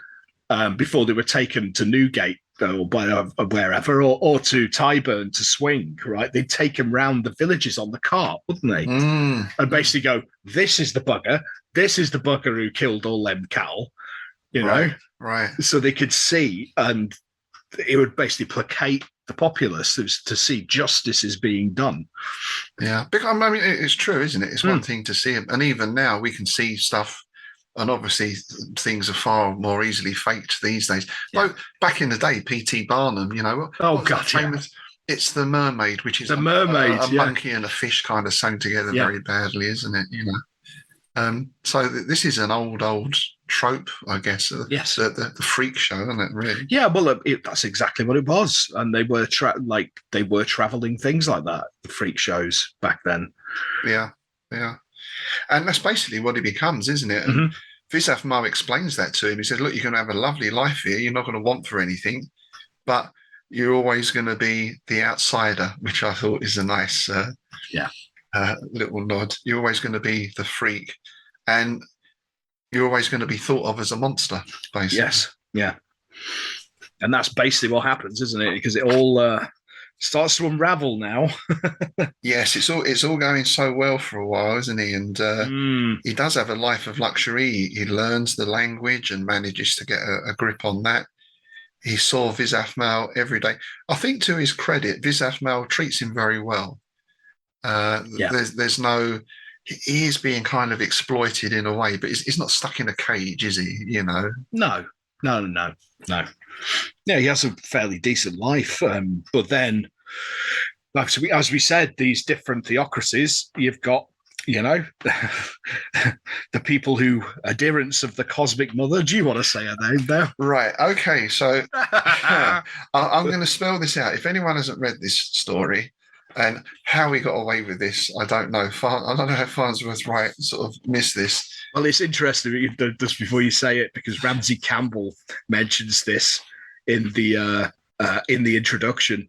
before they were taken to Newgate or wherever, or to Tyburn to swing, right? They'd take them round the villages on the cart, wouldn't they? And basically go, this is the bugger who killed all them cattle. Right. So they could see, and it would basically placate the populace to see justice is being done. Yeah, because I mean, it's true, isn't it? It's one thing to see it, and even now we can see stuff, and obviously things are far more easily faked these days. Yeah. Like back in the day, P.T. Barnum, famous. It's the mermaid, which is a mermaid, a monkey and a fish kind of sewn together very badly, isn't it? So this is an old trope, I guess. Yes, the freak show, isn't it? Really? Yeah. Well, that's exactly what it was, and they were traveling things like that. The freak shows back then. Yeah, and that's basically what he becomes, isn't it? And Visafmal explains that to him. He says, "Look, you're going to have a lovely life here. You're not going to want for anything, but you're always going to be the outsider," which I thought is a nice, little nod. You're always going to be the freak, and you're always going to be thought of as a monster, basically. Yes, yeah. And that's basically what happens, isn't it? Because it all starts to unravel now. Yes, it's all going so well for a while, isn't he? And he does have a life of luxury. He learns the language and manages to get a grip on that. He saw Visafmal every day. I think to his credit, Visafmal treats him very well. There's no he is being kind of exploited in a way, but he's not stuck in a cage, is he? You know? No. Yeah, he has a fairly decent life, but then, as we said, these different theocracies, you've got, the people who adherents of the cosmic mother. Do you want to say her name there? Right. Okay. So I'm going to spell this out. If anyone hasn't read this story and how he got away with this, I don't know. I don't know how Farnsworth Wright sort of missed this. Well, it's interesting just before you say it, because Ramsey Campbell mentions this in the introduction.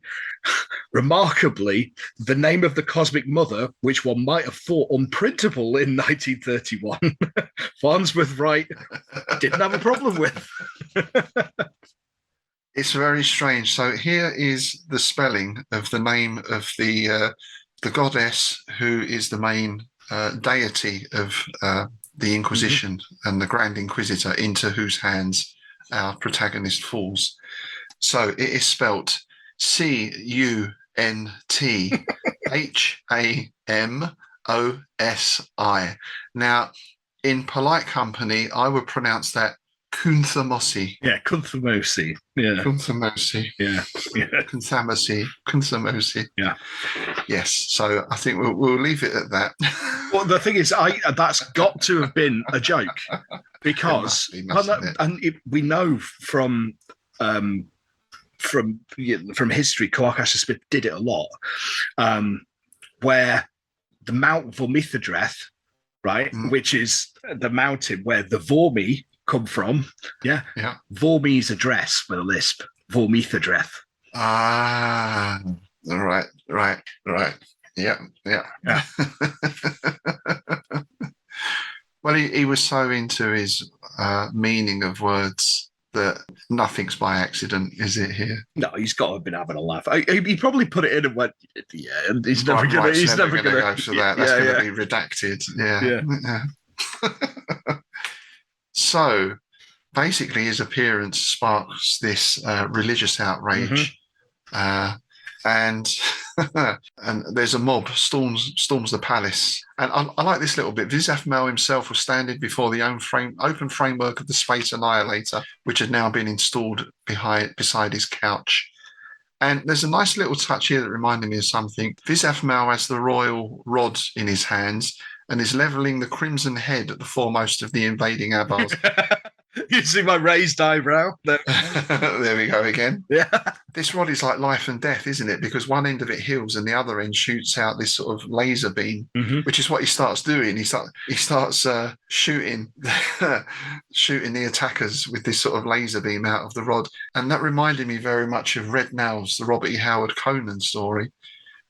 Remarkably, the name of the cosmic mother, which one might have thought unprintable in 1931, Farnsworth Wright didn't have a problem with. It's very strange. So here is the spelling of the name of the goddess who is the main deity of the Inquisition and the Grand Inquisitor, into whose hands our protagonist falls. So it is spelt Cunthamaosi. Now, in polite company, I would pronounce that Kunthamosi. Yeah, Kunthamosi. Yeah. Kunthamosi. Yeah. Kunthamosi. Yeah. Yes. So I think we'll leave it at that. Well, the thing is, that's got to have been a joke, because we know from history, Clark Asher Smith did it a lot, where the Mount Vormithadreth, right, which is the mountain where the Vormi come from, Vormi's address with a lisp, Vormithadreth. Ah, right. Yeah. Well, he was so into his meaning of words that nothing's by accident, is it here? No, he's got to have been having a laugh. He probably put it in and went, yeah, and he's never going to go for that. That's going to be redacted. Yeah. So basically, his appearance sparks this religious outrage, and there's a mob storms the palace. And I like this little bit. Vizafmel himself was standing before the open framework of the space annihilator, which had now been installed beside his couch. And there's a nice little touch here that reminded me of something. Vizafmel has the royal rod in his hands and is levelling the crimson head at the foremost of the invading Abars. You see my raised eyebrow? There we go again. Yeah. This rod is like life and death, isn't it? Because one end of it heals and the other end shoots out this sort of laser beam, which is what he starts doing. He starts shooting the attackers with this sort of laser beam out of the rod. And that reminded me very much of Red Nels, the Robert E. Howard Conan story.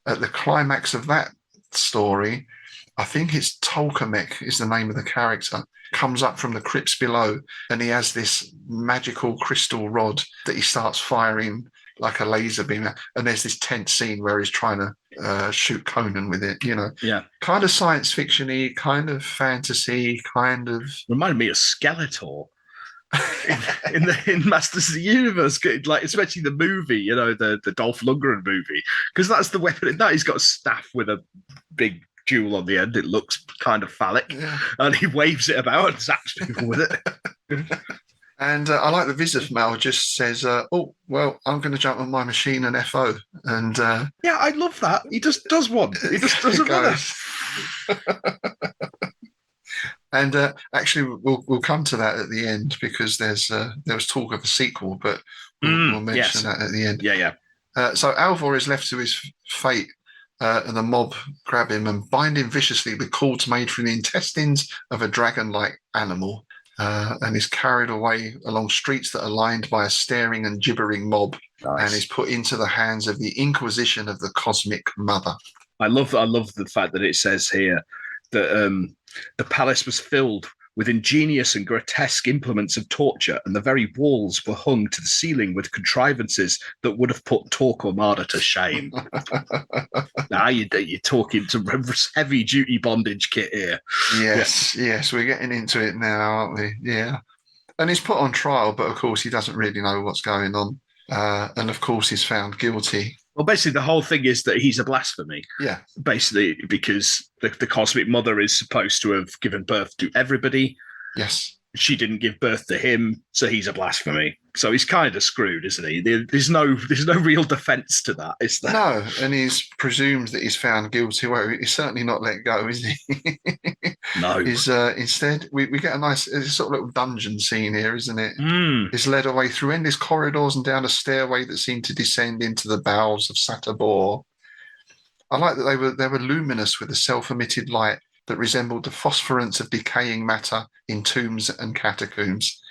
At the climax of that story, I think it's Tolkamek is the name of the character, comes up from the crypts below, and he has this magical crystal rod that he starts firing like a laser beam. And there's this tense scene where he's trying to shoot Conan with it, Yeah. Kind of science fiction-y, kind of fantasy, kind of... Reminded me of Skeletor. in Masters of the Universe, like especially the movie, the Dolph Lundgren movie, because that's the weapon. That he's got a staff with a big jewel on the end. It looks kind of phallic, and he waves it about and zaps people with it. And I like the Vizafmal just says, "Oh well, I'm going to jump on my machine and FO." And yeah, I love that. He just does one. He just doesn't matter. And actually, we'll come to that at the end, because there was talk of a sequel, but we'll mention that at the end. Yeah. So Alvor is left to his fate, and the mob grab him and bind him viciously with cords made from the intestines of a dragon-like animal, and is carried away along streets that are lined by a staring and gibbering mob, and is put into the hands of the Inquisition of the Cosmic Mother. I love the fact that it says here that the palace was filled with ingenious and grotesque implements of torture, and the very walls were hung to the ceiling with contrivances that would have put Torquemada to shame. Now you're talking to heavy duty bondage kit here. Yes, we're getting into it now, aren't we? Yeah. And he's put on trial, but of course he doesn't really know what's going on. And of course he's found guilty Well, basically, the whole thing is that he's a blasphemy. Yeah. Basically, because the cosmic mother is supposed to have given birth to everybody. Yes. She didn't give birth to him, so he's a blasphemy. So he's kind of screwed, isn't he? There's no real defense to that, is there? No, and he's presumed that he's found guilty. Well, he's certainly not let go, is he? No. He's instead we get a nice sort of little dungeon scene here, isn't it? He's led away through endless corridors and down a stairway that seemed to descend into the bowels of Satabor. I like that they were luminous with a self-emitted light that resembled the phosphorescence of decaying matter in tombs and catacombs.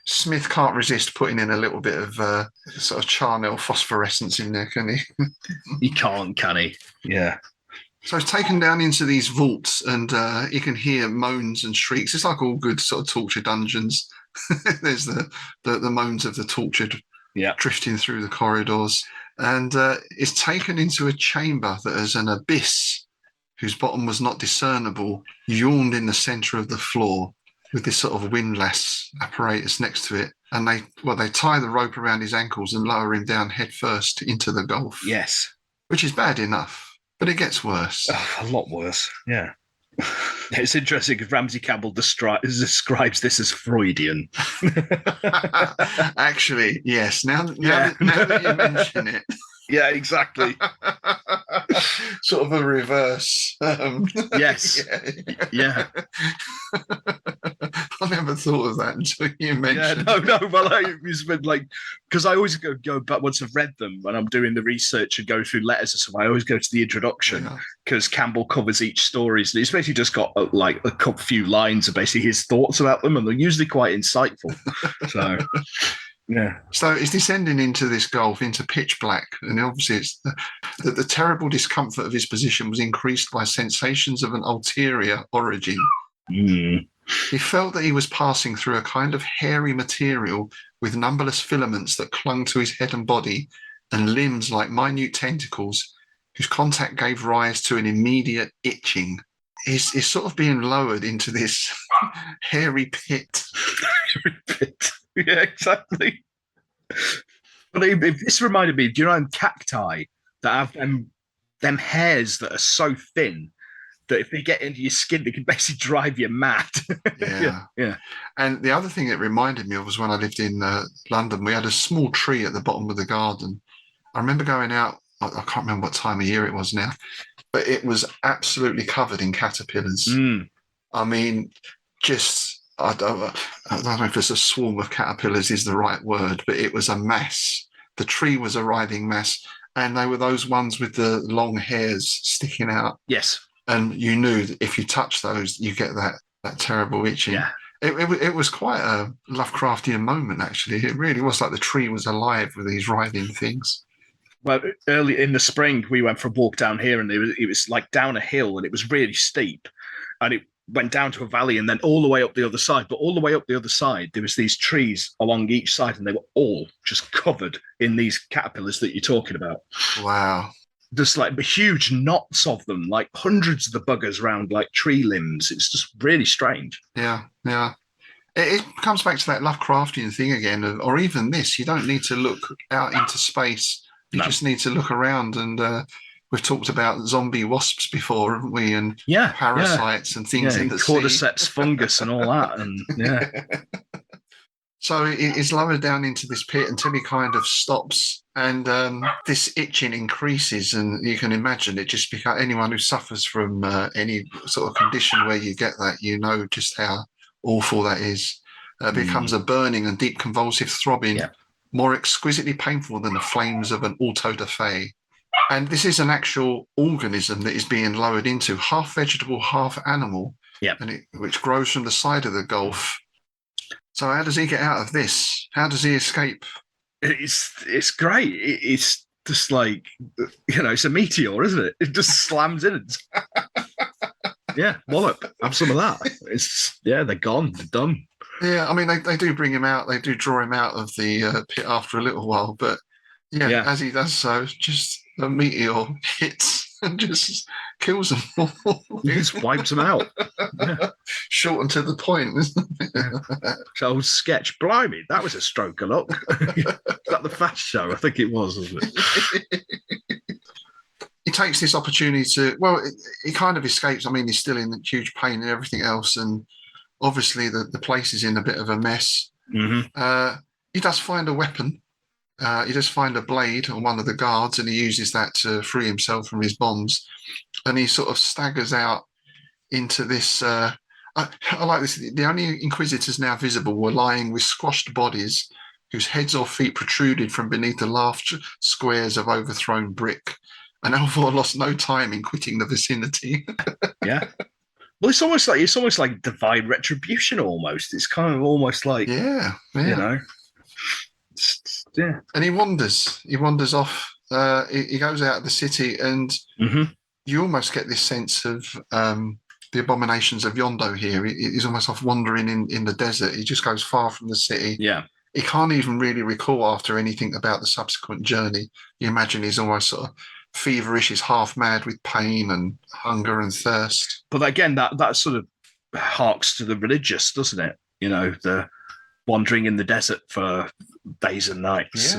Smith can't resist putting in a little bit of sort of charnel phosphorescence in there, can he? He can't, can he? Yeah. So he's taken down into these vaults, and he can hear moans and shrieks. It's like all good sort of torture dungeons. There's the moans of the tortured drifting through the corridors. And is taken into a chamber that has an abyss whose bottom was not discernible, yawned in the centre of the floor with this sort of windlass apparatus next to it. And they tie the rope around his ankles and lower him down headfirst into the gulf. Yes. Which is bad enough, but it gets worse. A lot worse, yeah. It's interesting because Ramsey Campbell describes this as Freudian. Actually, yes. Now that you mention it. Yeah, exactly. Sort of a reverse. Yes. Yeah. I never thought of that until you mentioned it. No. Well, it's been like, because I always go back once I've read them when I'm doing the research and go through letters and stuff. I always go to the introduction because Campbell covers each story. So he's basically just got like a few lines of basically his thoughts about them, and they're usually quite insightful. So. Yeah. So it's descending into this gulf, into pitch black, and obviously it's the terrible discomfort of his position was increased by sensations of an ulterior origin. He felt that he was passing through a kind of hairy material with numberless filaments that clung to his head and body, and limbs like minute tentacles, whose contact gave rise to an immediate itching. He's sort of being lowered into this hairy pit. Yeah, exactly. But this reminded me, do you know cacti that have them hairs that are so thin that if they get into your skin, they can basically drive you mad? Yeah. And the other thing it reminded me of was when I lived in London, we had a small tree at the bottom of the garden. I remember going out, I can't remember what time of year it was now, but it was absolutely covered in caterpillars. I mean, just... I don't know if it's a swarm of caterpillars is the right word, but it was a mass. The tree was a writhing mass, and they were those ones with the long hairs sticking out. Yes. And you knew that if you touch those, you get that terrible itching. Yeah. It was quite a Lovecraftian moment, actually. It really was like the tree was alive with these writhing things. Well, early in the spring, we went for a walk down here, and it was like down a hill, and it was really steep, and it went down to a valley and then all the way up the other side. But all the way up the other side, there was these trees along each side, and they were all just covered in these caterpillars that you're talking about. Wow. Just like huge knots of them, like hundreds of the buggers around like tree limbs. It's just really strange. Yeah. It comes back to that Lovecraftian thing again, or even this. You don't need to look out into space. You just need to look around, and we've talked about zombie wasps before, haven't we? And parasites and things in the cordyceps fungus and all that. And So it's lowered down into this pit until he kind of stops, and this itching increases, and you can imagine it just becomes anyone who suffers from any sort of condition where you get that, you know just how awful that is. It becomes a burning and deep convulsive throbbing, more exquisitely painful than the flames of an auto-da-fe. And this is an actual organism that is being lowered into, half vegetable, half animal, which grows from the side of the gulf. So how does he get out of this? How does he escape? It's great. It's just like, it's a meteor, isn't it? It just slams in. Wallop. Have some of that. They're gone. They're done. Yeah, I mean, they do bring him out. They do draw him out of the pit after a little while. But as he does so, just a meteor hits and just kills them all. He just wipes them out. Yeah. Short and to the point, isn't it? Yeah. So sketch, blimey, that was a stroke of luck. Is that the Fast Show? I think it was, wasn't it? He takes this opportunity to, he kind of escapes. I mean, he's still in huge pain and everything else, and obviously the place is in a bit of a mess. Mm-hmm. He does find a weapon. He does find a blade on one of the guards, and he uses that to free himself from his bonds. And he sort of staggers out into this. I like this. The only inquisitors now visible were lying with squashed bodies, whose heads or feet protruded from beneath the large squares of overthrown brick. And Alvor lost no time in quitting the vicinity. Yeah. Well, it's almost like divine retribution. Almost, it's kind of almost like you know. Yeah. And he wanders off. He goes out of the city, and you almost get this sense of the abominations of Yondo here. He's almost off wandering in the desert. He just goes far from the city. Yeah. He can't even really recall after anything about the subsequent journey. You imagine he's almost sort of feverish, he's half mad with pain and hunger and thirst. But again, that sort of harks to the religious, doesn't it? You know, the wandering in the desert for days and nights.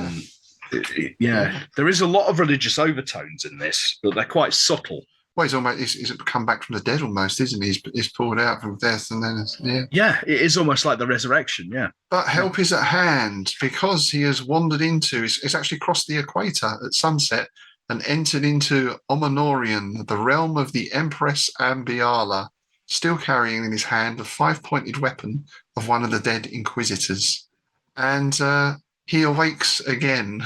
Yeah. And there is a lot of religious overtones in this, but they're quite subtle. Well, he's come back from the dead almost, isn't he? He's pulled out from death, and then Yeah, it is almost like the resurrection. Yeah. But help is at hand, because he has wandered into. It's actually crossed the equator at sunset and entered into Omanorian, the realm of the Empress Ambiala, still carrying in his hand the 5-pointed weapon of one of the dead inquisitors. And he awakes again.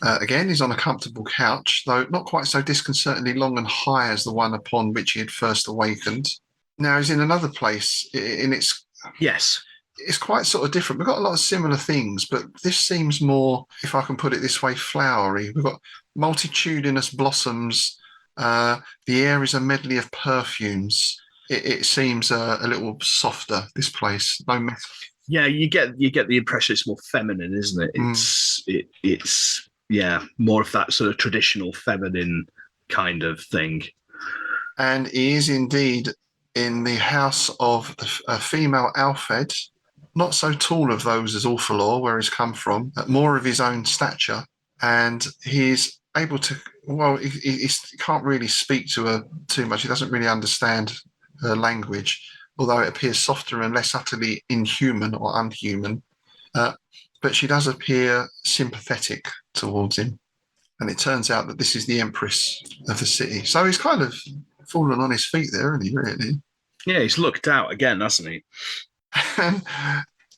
Again, he's on a comfortable couch, though not quite so disconcertingly long and high as the one upon which he had first awakened. Now he's in another place. It's quite sort of different. We've got a lot of similar things, but this seems more, if I can put it this way, flowery. We've got multitudinous blossoms. The air is a medley of perfumes. It seems a little softer, this place. No metal. Yeah, you get the impression it's more feminine, isn't it? It's more of that sort of traditional feminine kind of thing. And he is indeed in the house of a female Alfed, not so tall of those as Orphalor, where he's come from, more of his own stature. And he's able to, he can't really speak to her too much. He doesn't really understand her language, although it appears softer and less utterly inhuman or unhuman. But she does appear sympathetic towards him. And it turns out that this is the Empress of the city. So he's kind of fallen on his feet there, isn't he, really? Yeah, he's looked out again, hasn't he? And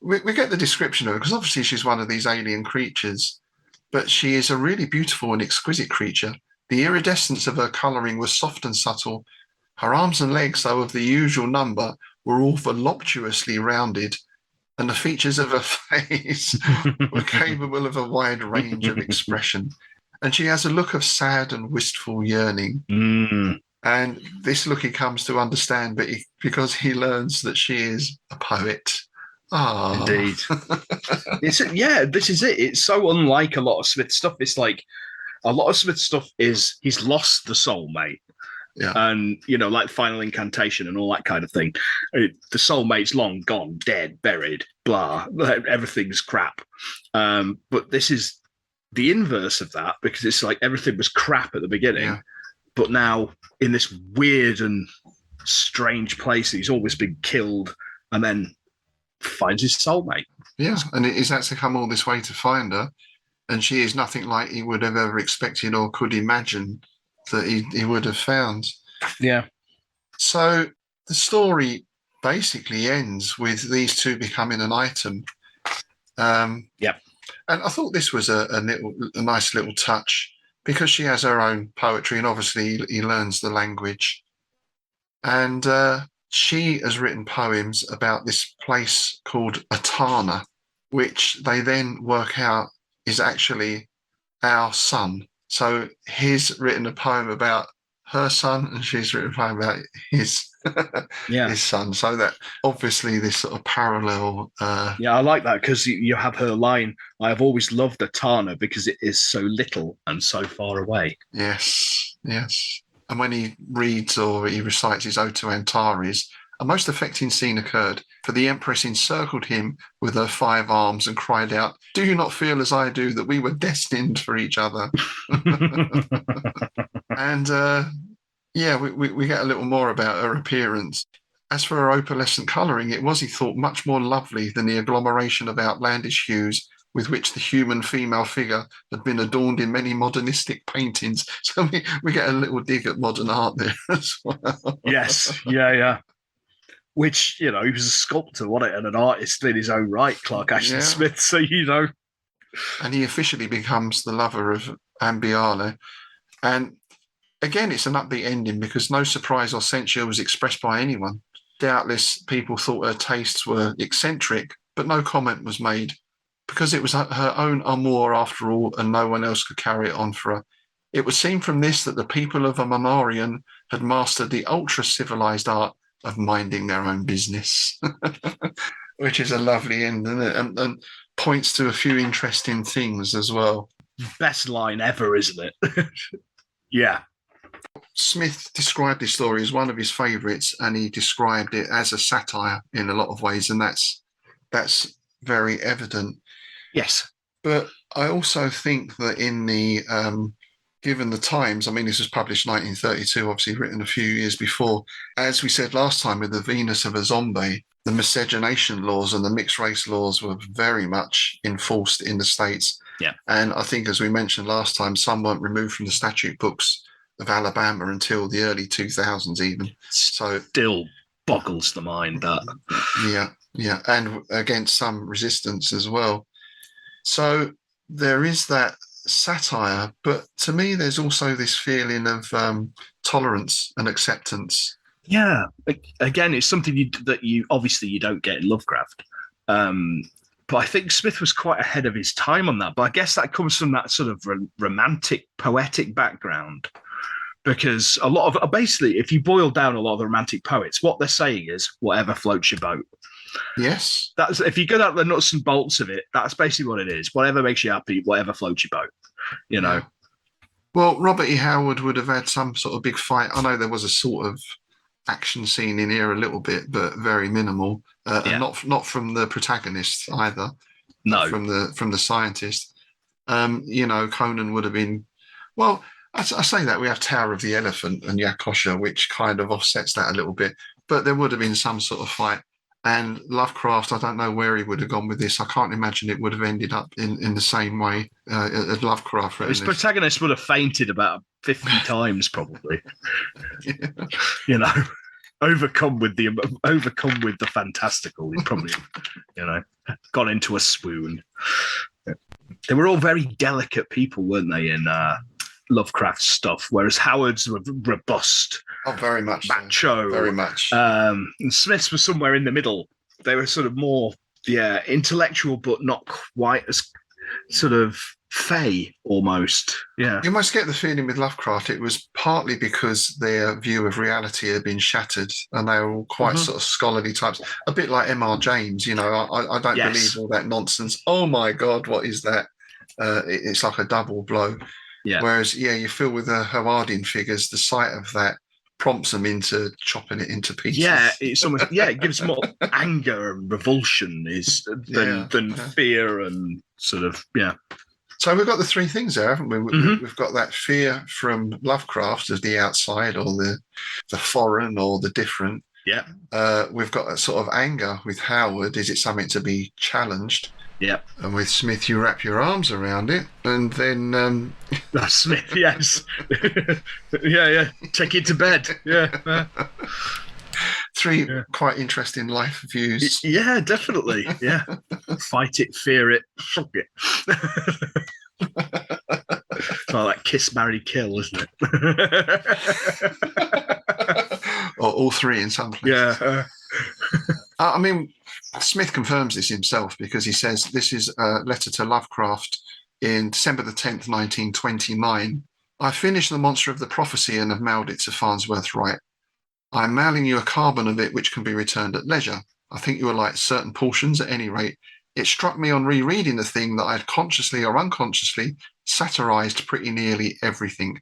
we get the description of her, because obviously she's one of these alien creatures, but she is a really beautiful and exquisite creature. The iridescence of her colouring was soft and subtle. Her arms and legs, though of the usual number, were all voluptuously rounded, and the features of her face were capable of a wide range of expression. And she has a look of sad and wistful yearning. And this look he comes to understand, but because he learns that she is a poet. Ah, indeed. This is it. It's so unlike a lot of Smith stuff. It's like a lot of Smith stuff is he's lost the soulmate. Yeah. And, like Final Incantation and all that kind of thing. The soulmate's long gone, dead, buried, blah. Everything's crap. But this is the inverse of that, because it's like everything was crap at the beginning. Yeah. But now in this weird and strange place, he's always been killed and then finds his soulmate. Yeah, and he's had to come all this way to find her. And she is nothing like he would have ever expected or could imagine that he would have found. Yeah. So the story basically ends with these two becoming an item. Yep. And I thought this was a nice little touch, because she has her own poetry, and obviously he learns the language. And she has written poems about this place called Atana, which they then work out is actually our sun. So he's written a poem about her son, and she's written a poem about his his son. So that obviously this sort of parallel. I like that, because you have her line, "I have always loved Atana because it is so little and so far away." Yes. yes. And when he reads or he recites his ode to Antares, a most affecting scene occurred, for the Empress encircled him with her 5 arms and cried out, "Do you not feel as I do that we were destined for each other?" And we get a little more about her appearance. As for her opalescent colouring, it was, he thought, much more lovely than the agglomeration of outlandish hues with which the human female figure had been adorned in many modernistic paintings. So we get a little dig at modern art there as well. Yes, yeah. Which, he was a sculptor, wasn't it, and an artist in his own right, Clark Ashton Smith. So, And he officially becomes the lover of Ambiale. And again, it's an upbeat ending because no surprise or censure was expressed by anyone. Doubtless, people thought her tastes were eccentric, but no comment was made because it was her own amour after all, and no one else could carry it on for her. It would seem from this that the people of Amanorian had mastered the ultra-civilized art of minding their own business, which is a lovely end, isn't it? And points to a few interesting things as well. Best line ever, isn't it? Yeah. Smith described this story as one of his favourites, and he described it as a satire in a lot of ways, and that's very evident. Yes. But I also think that in the given the times, I mean, this was published 1932, obviously written a few years before. As we said last time with the Venus of a Zombie, the miscegenation laws and the mixed race laws were very much enforced in the States. Yeah. And I think, as we mentioned last time, some weren't removed from the statute books of Alabama until the early 2000s even. So still boggles the mind, that. Yeah. And against some resistance as well. So there is that satire, but to me there's also this feeling of tolerance and acceptance. Yeah, again, it's something that you obviously you don't get in Lovecraft, but I think Smith was quite ahead of his time on that. But I guess that comes from that sort of romantic, poetic background, because a lot of basically, if you boil down a lot of the romantic poets, what they're saying is whatever floats your boat. Yes, that's if you go down the nuts and bolts of it, that's basically what it is. Whatever makes you happy, whatever floats your boat. Yeah. Well, Robert E. Howard would have had some sort of big fight. I know there was a sort of action scene in here a little bit, but very minimal, and not from the protagonist either. No, from the scientist. Conan would have been. Well, I say that we have Tower of the Elephant and Yakosha, which kind of offsets that a little bit, but there would have been some sort of fight. And Lovecraft, I don't know where he would have gone with this. I can't imagine it would have ended up in the same way as Lovecraft. His protagonist would have fainted about 50 times, probably. Yeah. Overcome with the fantastical. He probably, gone into a swoon. They were all very delicate people, weren't they, in Lovecraft stuff, whereas Howard's were robust. Oh, very much. Macho. Very much. And Smith's were somewhere in the middle. They were sort of more, intellectual, but not quite as sort of fey almost. Yeah. You must get the feeling with Lovecraft it was partly because their view of reality had been shattered and they were all quite sort of scholarly types, a bit like M.R. James. I don't believe all that nonsense. Oh my God, what is that? It's like a double blow. Yeah. Whereas, you feel with the Howardian figures, the sight of that prompts them into chopping it into pieces. Yeah, it's almost it gives more anger and revulsion than fear and sort of So we've got the three things there, haven't we? We've got that fear from Lovecraft of the outside or the foreign or the different. Yeah. We've got a sort of anger with Howard. Is it something to be challenged? Yeah. And with Smith, you wrap your arms around it, and then Smith, yes, yeah, take it to bed, yeah. Three quite interesting life views. Yeah, definitely. Yeah, fight it, fear it, fuck it. Oh, that kiss, marry, kill, isn't it? Or all three in some places. Yeah. I mean, Smith confirms this himself because he says this is a letter to Lovecraft in December the 10th, 1929. I finished The Monster of the Prophecy and have mailed it to Farnsworth Wright. I'm mailing you a carbon of it which can be returned at leisure. I think you will like certain portions at any rate. It struck me on rereading the thing that I had consciously or unconsciously satirized pretty nearly everything.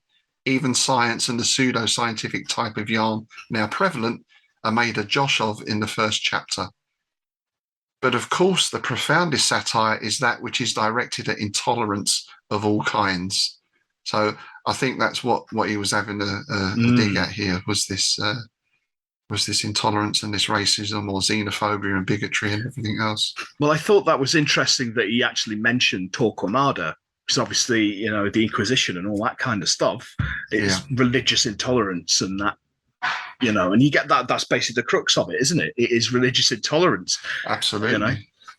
even science and the pseudo-scientific type of yarn now prevalent are made a josh of in the first chapter. But of course, the profoundest satire is that which is directed at intolerance of all kinds. So I think that's what he was having a dig at here, was this intolerance and this racism or xenophobia and bigotry and everything else. Well, I thought that was interesting that he actually mentioned Torquemada, because obviously, you know, the Inquisition and all that kind of stuff is religious intolerance, and that, you know, and you get that. That's basically the crux of it, isn't it? It is religious intolerance. Absolutely.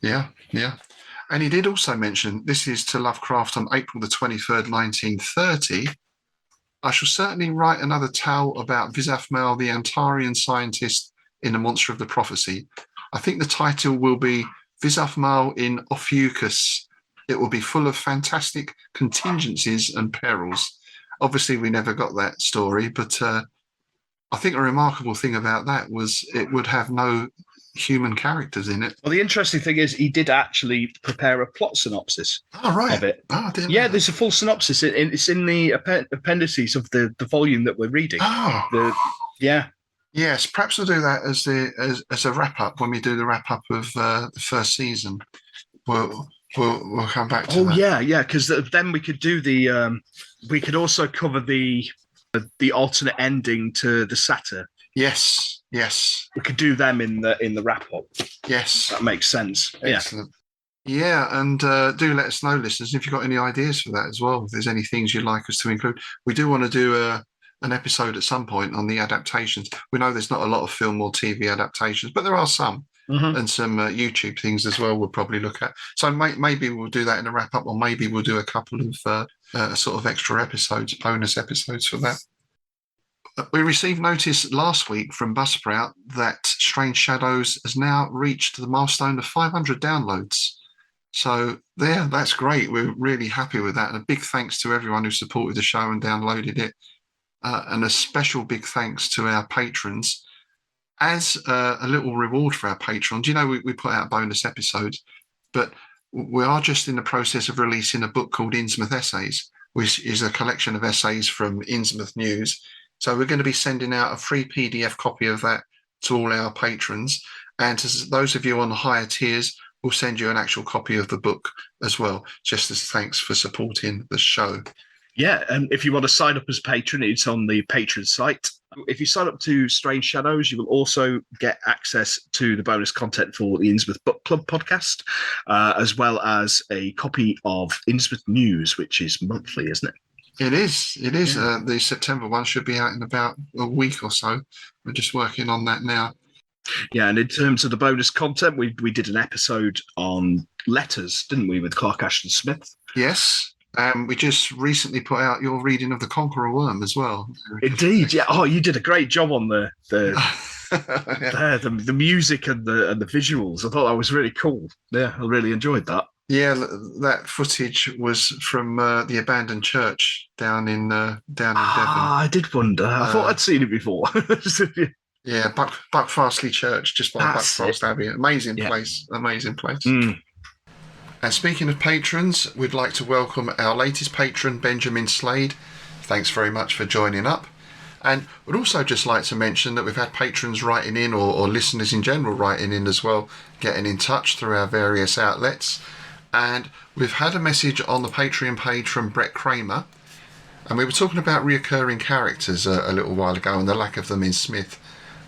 You know? Yeah. And he did also mention, this is to Lovecraft on April the 23rd, 1930. I shall certainly write another tale about Visafmal, the Antarian scientist in The Monster of the Prophecy. I think the title will be Visafmal in Ophiuchus. It will be full of fantastic contingencies and perils. Obviously, we never got that story, but I think a remarkable thing about that was it would have no human characters in it. Well, the interesting thing is he did actually prepare a plot synopsis of it. Oh, yeah, there's a full synopsis. It's in the appendices of the volume that we're reading. Yes, perhaps we'll do that as a wrap up when we do the wrap up of the first season. We'll come back to that. Yeah, because then we could do we could also cover the alternate ending to the Satyr. Yes. We could do them in the wrap up. Yes, that makes sense. Excellent. Yeah, and do let us know, listeners, if you've got any ideas for that as well. If there's any things you'd like us to include, we do want to do an episode at some point on the adaptations. We know there's not a lot of film or TV adaptations, but there are some, and some YouTube things as well. We'll probably look at. So maybe we'll do that in a wrap up, or maybe we'll do a couple of sort of extra episodes, bonus episodes for that. We received notice last week from Buzzsprout that Strange Shadows has now reached the milestone of 500 downloads. So that's great. We're really happy with that. And a big thanks to everyone who supported the show and downloaded it. And a special big thanks to our patrons. As a little reward for our patrons, you know, we put out bonus episodes, but we are just in the process of releasing a book called Innsmouth Essays, which is a collection of essays from Innsmouth News. So we're going to be sending out a free PDF copy of that to all our patrons. And to those of you on the higher tiers, we'll send you an actual copy of the book as well, just as thanks for supporting the show. Yeah, and if you want to sign up as a patron, it's on the Patron site. If you sign up to Strange Shadows, you will also get access to the bonus content for the Innsmouth Book Club podcast, as well as a copy of Innsmouth News, which is monthly, isn't it? It is. Yeah. The September one should be out in about a week or so. We're just working on that now. Yeah, and in terms of the bonus content, we did an episode on letters, didn't we, with Clark Ashton Smith? Yes. We just recently put out your reading of The Conqueror Worm as well. Indeed, yeah. Oh, you did a great job on the music and the visuals. I thought that was really cool. Yeah, I really enjoyed that. Yeah, that footage was from the abandoned church down in Devon. I did wonder. I thought I'd seen it before. Yeah, Buckfastleigh Church, just by Buckfast Abbey. Amazing place. And speaking of patrons, we'd like to welcome our latest patron, Benjamin Slade. Thanks very much for joining up. And we'd also just like to mention that we've had patrons writing in, or listeners in general writing in as well, getting in touch through our various outlets. And we've had a message on the Patreon page from Brett Kramer. And we were talking about reoccurring characters a little while ago and the lack of them in Smith.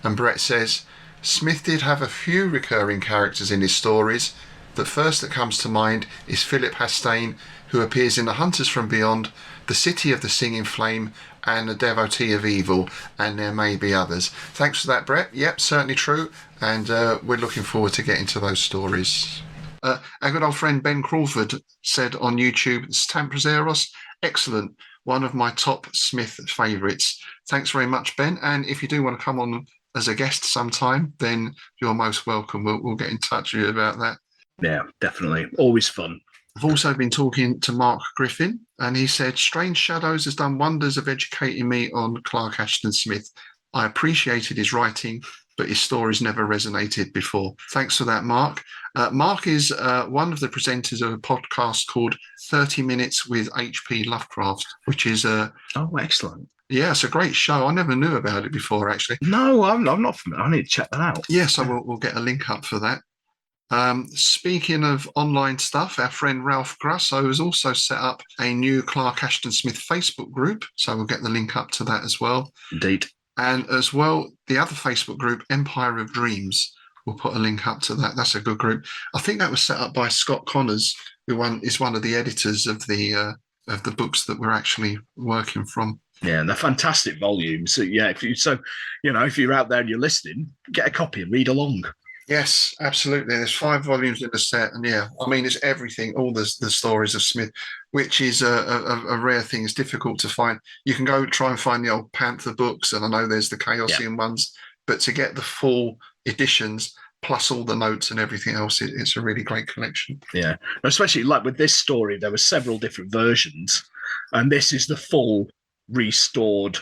And Brett says, Smith did have a few recurring characters in his stories. The first that comes to mind is Philip Hastane, who appears in The Hunters from Beyond, The City of the Singing Flame, and The Devotee of Evil, and there may be others. Thanks for that, Brett. Yep, certainly true. And we're looking forward to getting to those stories. Our good old friend Ben Crawford said on YouTube, Stamprazeros, excellent. One of my top Smith favourites. Thanks very much, Ben. And if you do want to come on as a guest sometime, then you're most welcome. We'll get in touch with you about that. Yeah, definitely. Always fun. I've also been talking to Mark Griffin, and he said, Strange Shadows has done wonders of educating me on Clark Ashton Smith. I appreciated his writing, but his stories never resonated before. Thanks for that, Mark. Mark is one of the presenters of a podcast called 30 Minutes with H.P. Lovecraft, which is oh, excellent. Yeah, it's a great show. I never knew about it before, actually. No, I'm not familiar. I need to check that out. Yeah, so we'll get a link up for that. Speaking of online stuff, our friend Ralph Grasso has also set up a new Clark Ashton Smith Facebook group, so we'll get the link up to that as well. Indeed. And as well, the other Facebook group, Empire of Dreams, we'll put a link up to that. That's a good group. I think that was set up by Scott Connors, who is one of the editors of the books that we're actually working from. Yeah, and they're fantastic volumes. So yeah, if you're out there and you're listening, get a copy and read along. Yes, absolutely. There's 5 volumes in the set, and yeah, I mean, it's everything, all the stories of Smith, which is a rare thing. It's difficult to find. You can go try and find the old Panther books, and I know there's the Chaosium ones, but to get the full editions plus all the notes and everything else, it's a really great collection. Yeah, especially like with this story, there were several different versions, and this is the full restored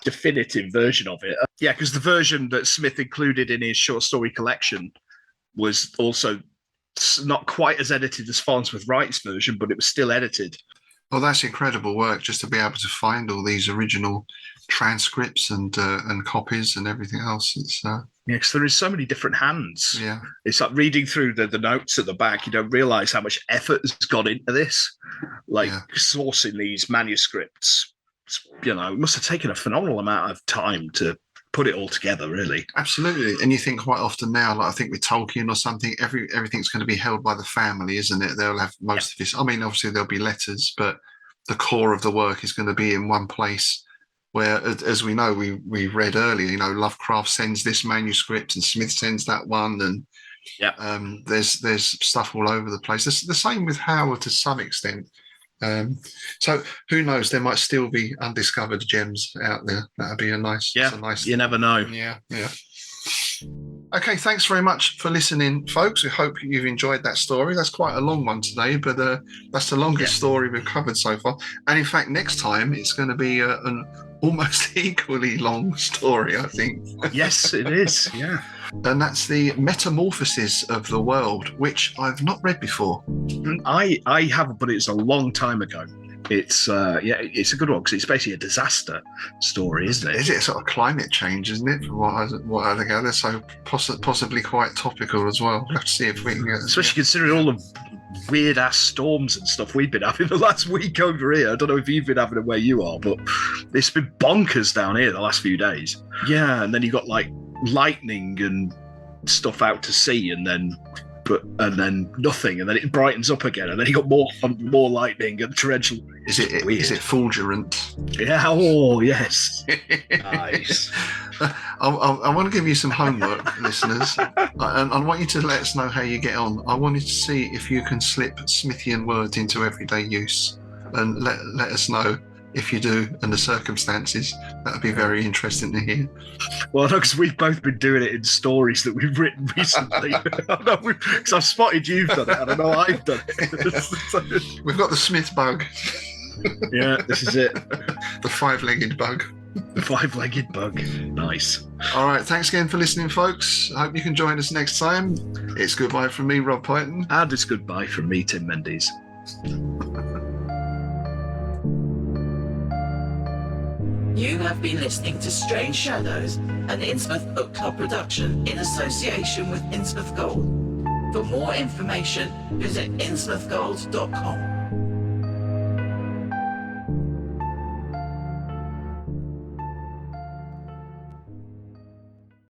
definitive version of it. Yeah, because the version that Smith included in his short story collection was also not quite as edited as Farnsworth Wright's version, but it was still edited. Well, that's incredible work, just to be able to find all these original transcripts and copies and everything else. It's yeah, because there is so many different hands. Yeah, it's like reading through the notes at the back. You don't realise how much effort has gone into this, like sourcing these manuscripts. It must have taken a phenomenal amount of time to put it all together, really. Absolutely. And you think quite often now, like I think with Tolkien or something, everything's going to be held by the family, isn't it? They'll have most of this. I mean, obviously there'll be letters, but the core of the work is going to be in one place. Where, as we know, we read earlier, Lovecraft sends this manuscript and Smith sends that one, and there's stuff all over the place. It's the same with Howard to some extent. So who knows? There might still be undiscovered gems out there. That'd be a nice. You never know. Yeah. Okay, thanks very much for listening, folks. We hope you've enjoyed that story. That's quite a long one today, but that's the longest story we've covered so far. And in fact, next time it's going to be an almost equally long story, I think. Yes, it is. Yeah. And that's the Metamorphosis of the World, which I've not read before. I have, but it's a long time ago. It's it's a good one because it's basically a disaster story, isn't it? Is it sort of climate change, isn't it? From what I gather, so possibly quite topical as well. We'll have to see if we can get. Especially considering all the weird ass storms and stuff we've been having the last week over here. I don't know if you've been having it where you are, but it's been bonkers down here the last few days. Yeah, and then you got like lightning and stuff out to sea, and then nothing, and then it brightens up again, and then you got more lightning and torrential. Is it fulgurent? Yeah. Oh yes. Nice. I want to give you some homework, listeners, and I want you to let us know how you get on. I wanted to see if you can slip Smithian words into everyday use, and let us know if you do and the circumstances. That would be very interesting to hear. Well, no, because we've both been doing it in stories that we've written recently. Because I've spotted you've done it, and I know I've done it. We've got the Smith bug. Yeah, this is it. The 5-legged bug. The 5-legged bug. Nice. All right, thanks again for listening, folks. I hope you can join us next time. It's goodbye from me, Rob Python. And it's goodbye from me, Tim Mendes. You have been listening to Strange Shadows, an Innsmouth Book Club production in association with Innsmouth Gold. For more information, visit innsmouthgold.com.